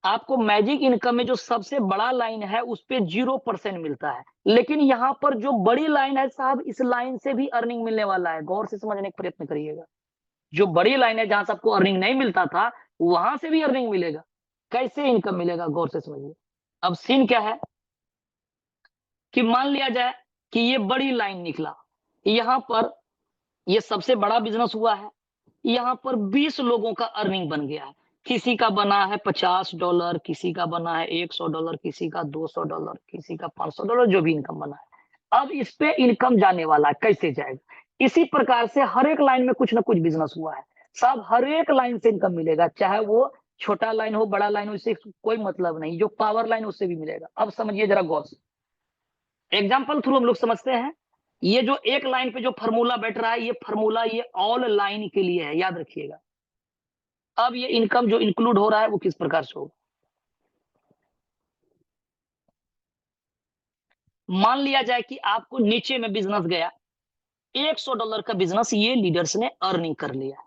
Speaker 2: आपको मैजिक इनकम में जो सबसे बड़ा लाइन है उस पे 0% मिलता है, लेकिन यहाँ पर जो बड़ी लाइन है साहब, इस लाइन से भी अर्निंग मिलने वाला है। गौर से समझने का प्रयत्न करिएगा। जो बड़ी लाइन है जहां से आपको अर्निंग नहीं मिलता था, वहां से भी अर्निंग मिलेगा। कैसे इनकम मिलेगा, गौर से समझिए। अब सीन क्या है कि मान लिया जाए कि ये बड़ी लाइन निकला, यहां पर ये सबसे बड़ा बिजनेस हुआ है, यहाँ पर 20 लोगों का अर्निंग बन गया है। किसी का बना है $50, किसी का बना है $100, किसी का $200, किसी का $500, जो भी इनकम बना है। अब इस पे इनकम जाने वाला है, कैसे जाएगा? इसी प्रकार से हर एक लाइन में कुछ ना कुछ बिजनेस हुआ है साहब, हर एक लाइन से इनकम मिलेगा, चाहे वो छोटा लाइन हो, बड़ा लाइन हो, इससे कोई मतलब नहीं। जो पावर लाइन उससे भी मिलेगा। अब समझिए जरा गौर से, एग्जाम्पल थ्रू हम लोग समझते हैं। ये जो एक लाइन पे जो फॉर्मूला बैठ रहा है, ये फॉर्मूला ये ऑल लाइन के लिए है, याद रखिएगा। अब ये इनकम जो इंक्लूड हो रहा है वो किस प्रकार से होगा? मान लिया जाए कि आपको नीचे में बिजनेस गया, $100 का बिजनेस ये लीडर्स ने अर्निंग कर लिया।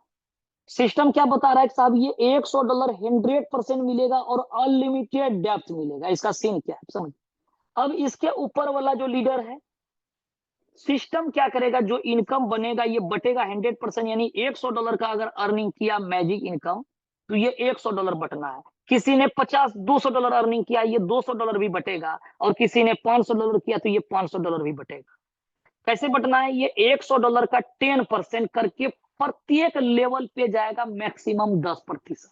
Speaker 2: सिस्टम क्या बता रहा है कि साहब ये $100 100% मिलेगा और अनलिमिटेड डेप्थ मिलेगा। इसका सीन क्या है समझ। अब इसके ऊपर वाला जो लीडर है, सिस्टम क्या करेगा, जो इनकम बनेगा ये बटेगा 100%, यानी $100 का अगर अर्निंग किया मैजिक इनकम, तो ये $100 बटना है। किसी ने 50 $200 अर्निंग किया, ये $200 भी बटेगा, और किसी ने $500 किया तो ये $500 भी बटेगा। कैसे बटना है? ये $100 का 10% करके प्रत्येक लेवल पे जाएगा, मैक्सिमम 10%।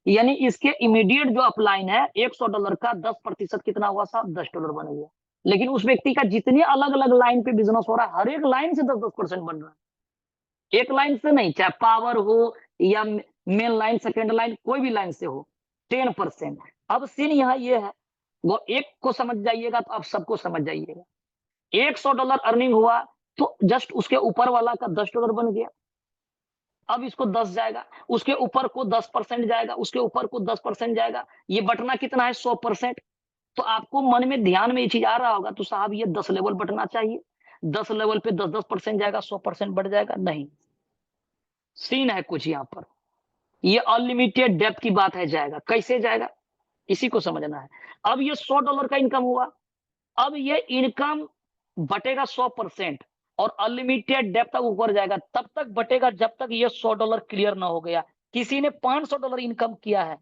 Speaker 2: यानी इसके इमीडिएट जो अपलाइन है, $100 का 10% कितना हुआ साहब? $10 बन गया। लेकिन उस व्यक्ति का जितने अलग अलग लाइन पे बिजनेस हो रहा है, हर एक लाइन से 10-10% बन रहा है, एक लाइन से नहीं, चाहे पावर हो या मेन लाइन, सेकेंड लाइन, कोई भी लाइन से हो, 10%। अब सीन यहाँ ये है, वो एक को समझ जाइएगा तो आप सबको समझ जाइएगा। $100 अर्निंग हुआ तो जस्ट उसके ऊपर वाला का $10 बन गया। अब इसको 10 जाएगा, उसके ऊपर को 10% जाएगा, उसके ऊपर को 10% जाएगा, ये बटना कितना है? 100%। तो आपको मन में ध्यान में ये चीज आ रहा होगा, तो साहब ये 10 लेवल बटना चाहिए, 10 लेवल पे 10-10% जाएगा, 100% बढ़ जाएगा। नहीं, सीन है कुछ यहाँ पर। ये अनलिमिटेड डेप्थ की बात है, जाएगा कैसे जाएगा, इसी को समझना है। अब ये $100 का इनकम हुआ, अब ये इनकम बटेगा 100%, और अनलिमिटेड डेप्थ तक ऊपर जाएगा, तब तक बटेगा जब तक ये $100 क्लियर ना हो गया। किसी ने $500 इनकम किया है,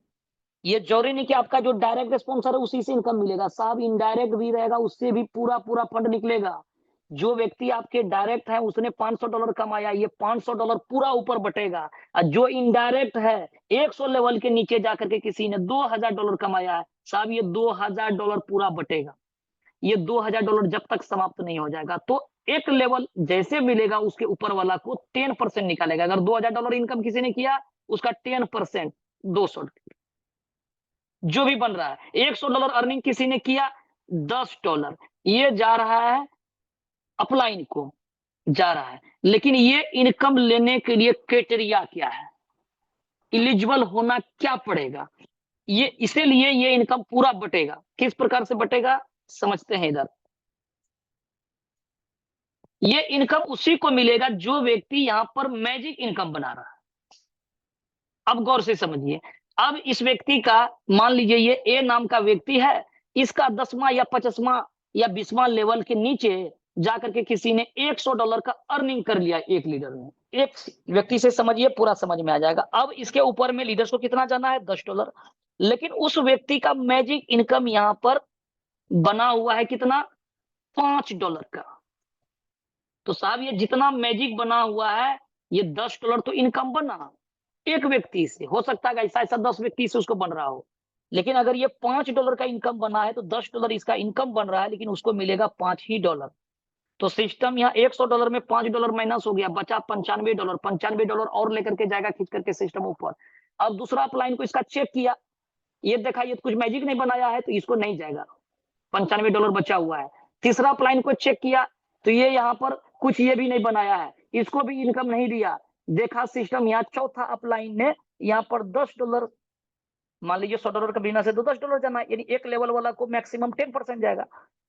Speaker 2: ये जरूरी नहीं कि आपका जो डायरेक्ट स्पॉन्सर है उसी से इनकम मिलेगा साहब, इनडायरेक्ट भी रहेगा, उससे भी पूरा पूरा फंड निकलेगा। जो व्यक्ति आपके डायरेक्ट है उसने $500 कमाया, ये $500 पूरा ऊपर बटेगा। और जो इनडायरेक्ट है, 100 लेवल के नीचे जाकर के किसी ने $2000 कमाया है, साहब ये $2000 पूरा बटेगा। ये $2000 जब तक समाप्त नहीं हो जाएगा, तो एक लेवल जैसे मिलेगा उसके ऊपर वाला को 10% निकालेगा। अगर $2000 इनकम किसी ने किया, उसका 10% $200 जो भी बन रहा है। $100 अर्निंग किसी ने किया, $10 ये जा रहा है अपलाइन को, जा रहा है। लेकिन ये इनकम लेने के लिए क्राइटेरिया क्या है, इलिजिबल होना क्या पड़ेगा, ये इसीलिए ये इनकम पूरा बटेगा। किस प्रकार से बटेगा समझते हैं इधर। ये इनकम उसी को मिलेगा जो व्यक्ति यहां पर मैजिक इनकम बना रहा है। अब गौर से समझिए, अब इस व्यक्ति का, मान लीजिए ये ए नाम का व्यक्ति है, इसका 10वां या 50वां या 20वां लेवल के नीचे जा करके किसी ने $100 का अर्निंग कर लिया एक लीडर ने। एक व्यक्ति से समझिए, पूरा समझ में आ जाएगा। अब इसके ऊपर में लीडर्स को कितना जाना है? $10। लेकिन उस व्यक्ति का मैजिक इनकम यहाँ पर बना हुआ है कितना? $5 का। तो साहब ये जितना मैजिक बना हुआ है, ये $10 तो इनकम बना एक व्यक्ति से। हो सकता है ऐसा ऐसा 10 व्यक्ति से उसको बन रहा हो, लेकिन अगर ये $5 का इनकम बना है तो $10 इसका इनकम बन रहा है, लेकिन उसको मिलेगा $5 ही। तो सिस्टम यहाँ $100 में $5 माइनस हो गया, बचा $95। $95 और लेकर के जाएगा खींच करके सिस्टम ऊपर। अब दूसरा अपलाइन को इसका चेक किया, ये देखा ये कुछ मैजिक नहीं बनाया है, तो इसको नहीं जाएगा, $95 बचा हुआ है। तीसरा अपलाइन को चेक किया, तो ये यहाँ पर कुछ ये भी नहीं बनाया है, इसको भी इनकम नहीं दिया। देखा सिस्टम यहाँ चौथा अपलाइन ने यहाँ पर $10, मान लीजिए $100 का बिजनेस है तो $10 जाना है, यानी एक लेवल वाला को मैक्सिमम 10% जाएगा।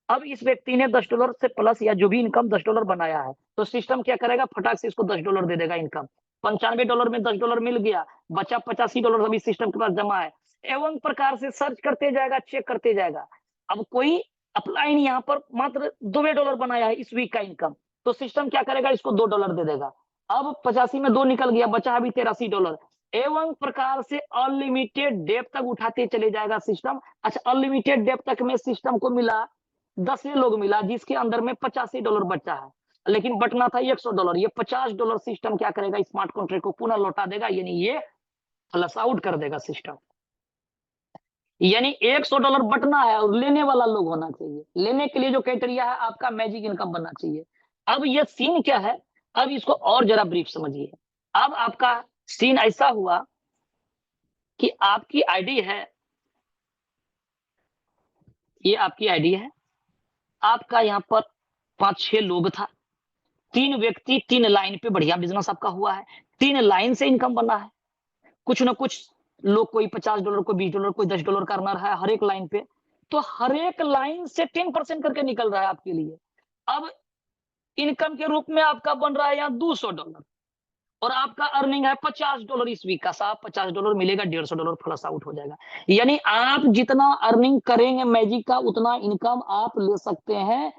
Speaker 2: अब इस व्यक्ति ने $10 से प्लस या जो भी इनकम $10 बनाया है, तो सिस्टम क्या करेगा? फटाक से इसको $10 दे देगा इनकम। $95 में $10 मिल गया, बचा $85 अभी सिस्टम के पास जमा है। एवं प्रकार से सर्च करते जाएगा, चेक करते जाएगा। अब कोई अपलाइन यहाँ पर मात्र $2 बनाया है इस वीक का इनकम, तो सिस्टम क्या करेगा? इसको $2 दे देगा। अब 85 में 2 निकल गया, बचा अभी $83। एवं प्रकार से अनलिमिटेड डेप्थ तक उठाते चले जाएगा सिस्टम। अच्छा, अनलिमिटेड डेप्थ तक में सिस्टम को मिला 10 लोग मिला, जिसके अंदर में $85 बचा है, लेकिन बटना था $100। ये $50 सिस्टम क्या करेगा? स्मार्ट कॉन्ट्रैक्ट को पुनः लौटा देगा, यानी ये फ्लश आउट कर देगा सिस्टम। यानी $100 बटना है और लेने वाला लोग होना चाहिए। लेने के लिए जो क्राइटेरिया है, आपका मैजिक इनकम बनना चाहिए। अब ये सीन क्या है? अब इसको और जरा ब्रीफ समझिए। अब आपका सीन ऐसा हुआ कि आपकी आईडी है, ये आपकी आईडी है, आपका यहाँ पर 5-6 लोग था, 3 व्यक्ति 3 लाइन पे बढ़िया बिजनेस आपका हुआ है, 3 लाइन से इनकम बना है। कुछ ना कुछ लोग, कोई $50, कोई $20, कोई $10 का अर्नर है हर एक लाइन पे, तो हर एक लाइन से 10% करके निकल रहा है आपके लिए। अब इनकम के रूप में आपका बन रहा है यहाँ $200 और आपका अर्निंग है $50 इस वीक का। साहब $50 मिलेगा, $150 फ्लश आउट हो जाएगा। यानी आप जितना अर्निंग करेंगे मैजिक का, उतना इनकम आप ले सकते हैं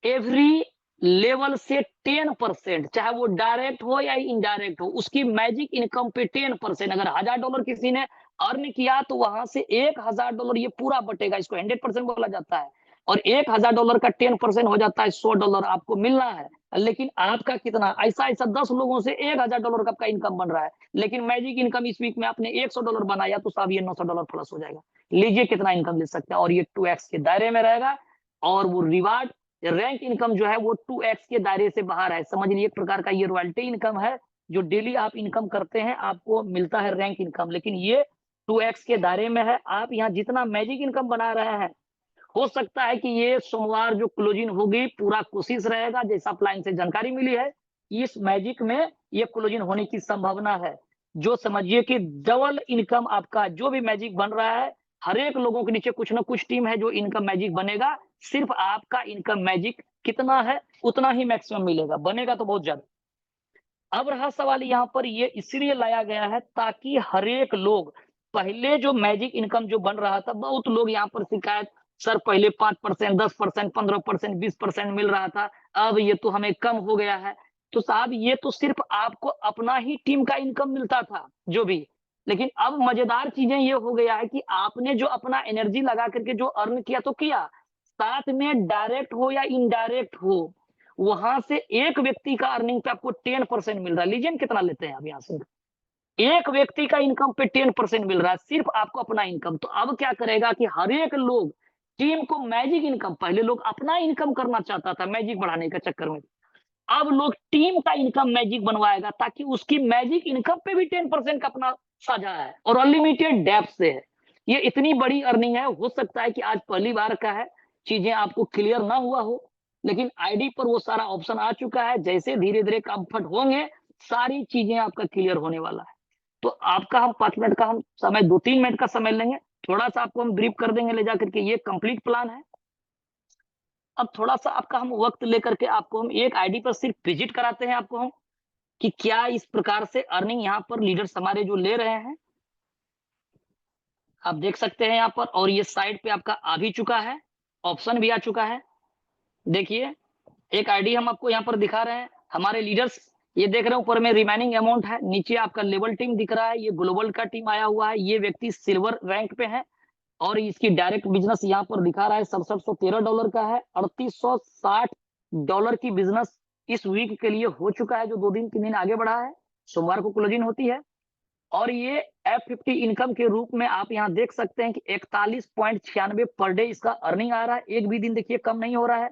Speaker 2: एवरी लेवल से 10%, चाहे वो डायरेक्ट हो या इनडायरेक्ट हो, उसकी मैजिक इनकम पे 10%। अगर $1000 किसी ने अर्न किया तो वहां से $1000 ये पूरा बटेगा, इसको 100% बोला जाता है। और $1000 का 10% हो जाता है $100 आपको मिलना है। लेकिन आपका कितना? ऐसा ऐसा 10 लोगों से $1000 का आपका इनकम बन रहा है, लेकिन मैजिक इनकम इस वीक में आपने $100 बनाया, तो साहब ये $900 प्लस हो जाएगा। लीजिए कितना इनकम ले सकते हैं, और ये 2x के दायरे में रहेगा। और वो रिवार्ड रैंक इनकम जो है वो 2x के दायरे से बाहर है। समझ लीजिए एक प्रकार का ये रॉयल्टी इनकम है, जो डेली आप इनकम करते हैं आपको मिलता है रैंक इनकम, लेकिन ये 2x के दायरे में है। आप यहाँ जितना मैजिक इनकम बना रहे हैं, हो सकता है कि ये सोमवार जो क्लोजिंग होगी, पूरा कोशिश रहेगा, जैसा प्लान से जानकारी मिली है, इस मैजिक में ये क्लोजिंग होने की संभावना है। जो समझिए कि डबल इनकम आपका जो भी मैजिक बन रहा है, हर एक लोगों के नीचे कुछ ना कुछ टीम है जो इनकम मैजिक बनेगा। सिर्फ आपका इनकम मैजिक कितना है, उतना ही मैक्सिमम मिलेगा, बनेगा तो बहुत ज्यादा। अब रहा सवाल यहाँ पर, ये इसलिए लाया गया है ताकि हर एक लोग, पहले जो मैजिक इनकम जो बन रहा था, बहुत लोग यहाँ पर शिकायत, सर पहले 5%, 10%, 15%, 20% मिल रहा था, अब ये तो हमें कम हो गया है। तो साहब ये तो सिर्फ आपको अपना ही टीम का इनकम मिलता था जो भी, लेकिन अब मजेदार चीजें ये हो गया है कि आपने जो अपना एनर्जी लगा करके जो अर्न किया तो किया, साथ में डायरेक्ट हो या इनडायरेक्ट हो, वहां से एक व्यक्ति का अर्निंग पे आपको 10% मिल रहा है। लीजिए कितना लेते हैं आप यहाँ से, एक व्यक्ति का इनकम पे 10% मिल रहा है, सिर्फ आपको अपना इनकम। तो अब क्या करेगा कि हर एक लोग टीम को मैजिक इनकम, पहले लोग अपना इनकम करना चाहता था मैजिक बढ़ाने के चक्कर में, अब लोग टीम का इनकम मैजिक बनवाएगा, ताकि उसकी मैजिक इनकम पे भी 10% का अपना साझा है और अनलिमिटेड डेप्थ से है। ये इतनी बड़ी अर्निंग है, हो सकता है कि आज पहली बार का है, चीजें आपको क्लियर ना हुआ हो, लेकिन आईडी पर वो सारा ऑप्शन आ चुका है। जैसे धीरे धीरे काम फट होंगे, सारी चीजें आपका क्लियर होने वाला है। तो आपका हम 5 मिनट का हम समय, 2-3 मिनट का समय लेंगे, थोड़ा सा आपको हम ब्रीफ कर देंगे ले जाकर के, ये कंप्लीट प्लान है। अब थोड़ा सा आपका हम वक्त लेकर के आपको हम एक आईडी पर सिर्फ विजिट कराते हैं आपको हम, कि क्या इस प्रकार से अर्निंग यहाँ पर लीडर्स हमारे जो ले रहे हैं, आप देख सकते हैं यहाँ पर। और ये साइड पे आपका आ भी चुका है, ऑप्शन भी आ चुका है, देखिए एक आईडी हम आपको यहाँ पर दिखा रहे हैं, हमारे लीडर्स ये देख रहे हैं, ऊपर में रिमेनिंग अमाउंट है, नीचे आपका लेवल टीम दिख रहा है, ये ग्लोबल का टीम आया हुआ है, ये व्यक्ति सिल्वर रैंक पे है और इसकी डायरेक्ट बिजनेस यहाँ पर दिखा रहा है $6713 का है। $3860 की बिजनेस इस वीक के लिए हो चुका है, जो 2 दिन 3 दिन आगे बढ़ा है, सोमवार को क्लोजिंग होती है। और ये F50 इनकम के रूप में आप यहाँ देख सकते हैं कि 41.96 पर डे इसका अर्निंग आ रहा है, एक भी दिन देखिए कम नहीं हो रहा है।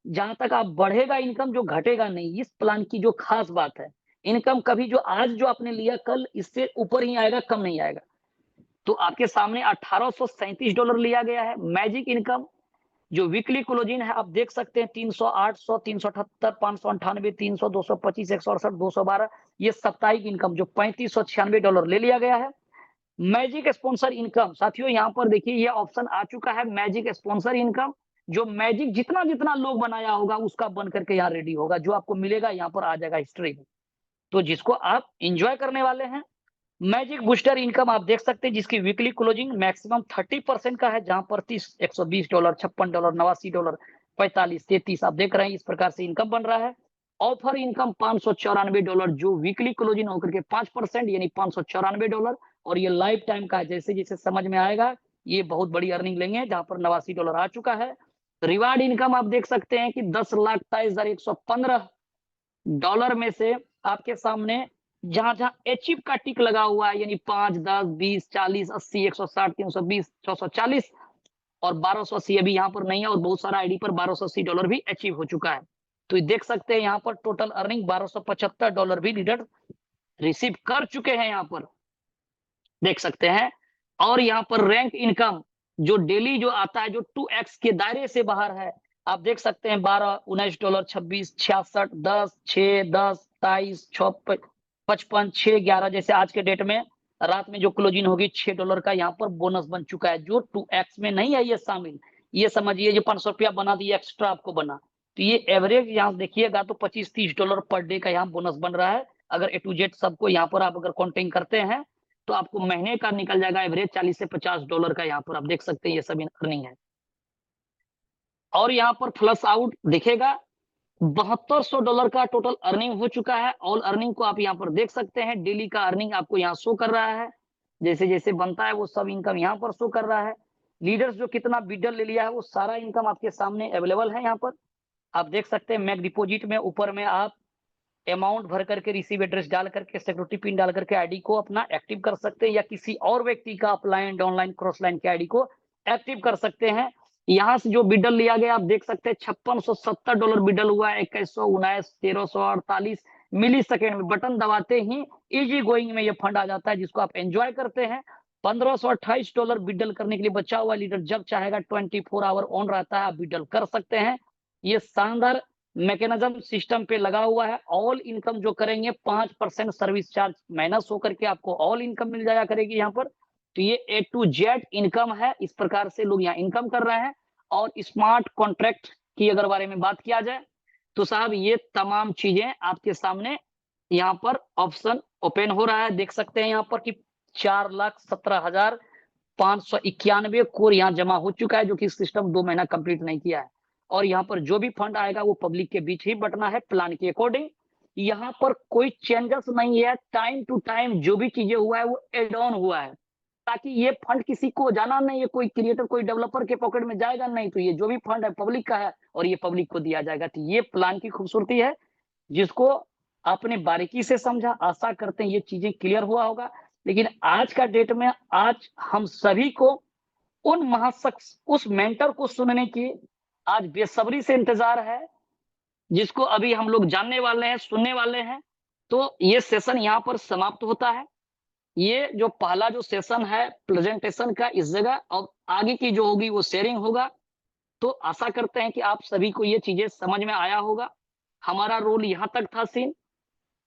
Speaker 2: जहां तक आप बढ़ेगा इनकम, जो घटेगा नहीं, इस प्लान की जो खास बात है, इनकम कभी जो आज जो आपने लिया कल इससे ऊपर ही आएगा, कम नहीं आएगा। तो आपके सामने $1837 लिया गया है मैजिक इनकम, जो वीकली क्लोजिंग है आप देख सकते हैं 300, 800, 378, 598, 300, 225, 168, 212। ये साप्ताहिक इनकम जो $3596 ले लिया गया है। मैजिक स्पॉन्सर इनकम साथियों, यहाँ पर देखिए ये ऑप्शन आ चुका है, मैजिक स्पॉन्सर इनकम, जो मैजिक जितना जितना लोग बनाया होगा उसका बन करके यहाँ रेडी होगा, जो आपको मिलेगा यहाँ पर आ जाएगा हिस्ट्री में, तो जिसको आप इंजॉय करने वाले हैं। मैजिक बूस्टर इनकम आप देख सकते हैं, जिसकी वीकली क्लोजिंग मैक्सिमम 30% का है, जहां पर 30, $120, $56, $89, 45, 33 आप देख रहे हैं, इस प्रकार से इनकम बन रहा है। ऑफर इनकम $594, जो वीकली क्लोजिंग होकर के 5% यानी $594, और ये लाइफ टाइम का है, जैसे जैसे समझ में आएगा ये बहुत बड़ी अर्निंग लेंगे, जहां पर $89 आ चुका है। रिवार्ड इनकम आप देख सकते हैं कि $10,23,115 में से आपके सामने जहां-जहां अचीव का टिक लगा हुआ है, यानी 5, 10, 20, 40, 80, 160, 320, 640 और 1280 अभी यहाँ पर नहीं है, और बहुत सारा आईडी पर $1280 भी अचीव हो चुका है। तो ये देख सकते हैं यहाँ पर टोटल अर्निंग $1275 भी लीडर रिसीव कर चुके हैं, यहाँ पर देख सकते हैं। और यहाँ पर रैंक इनकम जो डेली जो आता है, जो 2x के दायरे से बाहर है, आप देख सकते हैं 12, $19, 26, 66, 10, 6, 10, 23, 6, 55, 6, 11, जैसे आज के डेट में रात में जो क्लोजिंग होगी $6 का यहाँ पर बोनस बन चुका है, जो 2x में नहीं है ये शामिल। ये समझिए जो ₹500 बना दिया एक्स्ट्रा आपको बना, तो ये एवरेज यहाँ देखिएगा तो $25-30 पर डे का यहाँ बोनस बन रहा है। अगर ए टू जेड सबको यहाँ पर आप अगर काउंटिंग करते हैं तो आपको महीने का निकल जाएगा एवरेज $40 से $50 का, यहाँ पर आप देख सकते हैं ये सभी अर्निंग है। और यहाँ पर फ्लश आउट दिखेगा, $7200 का टोटल अर्निंग हो चुका है। ऑल अर्निंग को आप यहाँ पर देख सकते हैं, डेली का अर्निंग आपको यहाँ शो कर रहा है, जैसे जैसे बनता है वो सब इनकम यहाँ पर शो कर रहा है। लीडर्स जो कितना बिडर ले लिया है वो सारा इनकम आपके सामने अवेलेबल है, यहाँ पर आप देख सकते हैं। मैक डिपोजिट में ऊपर में आप अमाउंट भर करके रिसीव एड्रेस डाल करके सिक्योरिटी पिन डाल करके आईडी को अपना एक्टिव कर सकते हैं, या किसी और व्यक्ति का अपलाइन डाउनलाइन क्रॉस लाइन के आईडी को एक्टिव कर सकते हैं। यहाँ से जो बिडल लिया गया आप देख सकते हैं $5670 बिडल हुआ है, 2119, 1348 मिली सेकेंड में बटन दबाते ही इजी गोइंग में ये फंड आ जाता है, जिसको आप एंजॉय करते हैं। $1528 बिडल करने के लिए बचा हुआ लीडर जब चाहेगा 24 आवर ऑन रहता है, आप बिडल कर सकते हैं। ये शानदार मैकेनिज्म सिस्टम पे लगा हुआ है। ऑल इनकम जो करेंगे 5% सर्विस चार्ज माइनस होकर के आपको ऑल इनकम मिल जाया करेगी यहाँ पर। तो ये ए टू जेड इनकम है, इस प्रकार से लोग यहाँ इनकम कर रहे हैं। और स्मार्ट कॉन्ट्रैक्ट की अगर बारे में बात किया जाए तो साहब ये तमाम चीजें आपके सामने यहाँ पर ऑप्शन ओपन हो रहा है, देख सकते हैं यहाँ पर कि 4,17,591 कोर यहाँ जमा हो चुका है, जो कि सिस्टम 2 महीना कंप्लीट नहीं किया है। और यहाँ पर जो भी फंड आएगा वो पब्लिक के बीच ही बटना है प्लान के अकॉर्डिंग। यहाँ पर कोई चेंजेस नहीं है, टाइम टू टाइम जो भी चीजें हुआ है वो एड ऑन हुआ है, ताकि ये फंड किसी को जाना नहीं है, कोई क्रिएटर कोई डेवलपर के पॉकेट में जाएगा नहीं। तो ये जो भी फंड है पब्लिक का है और ये पब्लिक को दिया जाएगा। तो ये प्लान की खूबसूरती है, जिसको आपने बारीकी से समझा, आशा करते हैं ये चीजें क्लियर हुआ होगा। लेकिन आज का डेट में आज हम सभी को उन महाशख्स, उस मेंटर को सुनने की आज बेसब्री से इंतजार है, जिसको अभी हम लोग जानने वाले हैं, सुनने वाले हैं। तो ये सेशन यहाँ पर समाप्त होता है। ये जो पहला जो सेशन है प्रेजेंटेशन का इस जगह, और आगे की जो होगी वो शेयरिंग होगा। तो आशा करते हैं कि आप सभी को ये चीजें समझ में आया होगा। हमारा रोल यहाँ तक था सीन,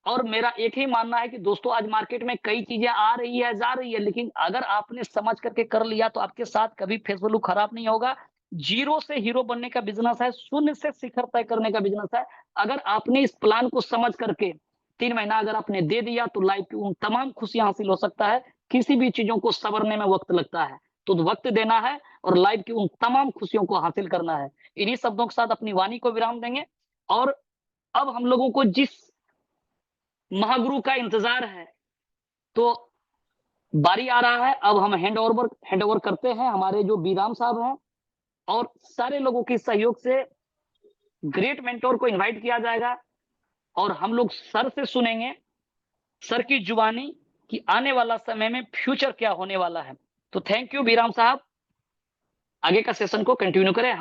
Speaker 2: और मेरा एक ही मानना है कि दोस्तों आज मार्केट में कई चीजें आ रही है, जा रही है, लेकिन अगर आपने समझ करके कर लिया तो आपके साथ कभी फेस वैल्यू खराब नहीं होगा। जीरो से हीरो बनने का बिजनेस है, शून्य से शिखर तय करने का बिजनेस है। अगर आपने इस प्लान को समझ करके 3 महीना अगर आपने दे दिया तो लाइफ की उन तमाम खुशियां हासिल हो सकता है। किसी भी चीजों को सवरने में वक्त लगता है, तो वक्त देना है और लाइफ की उन तमाम खुशियों को हासिल करना है। इन्हीं शब्दों के साथ अपनी वाणी को विराम देंगे। और अब हम लोगों को जिस महागुरु का इंतजार है, तो बारी आ रहा है। अब हम हैंड ओवर करते हैं हमारे जो बीराम साहब हैं, और सारे लोगों के सहयोग से ग्रेट मेंटोर को इनवाइट किया जाएगा और हम लोग सर से सुनेंगे, सर की जुबानी, कि आने वाला समय में फ्यूचर क्या होने वाला है। तो थैंक यू बीराम साहब, आगे का सेशन को कंटिन्यू करें।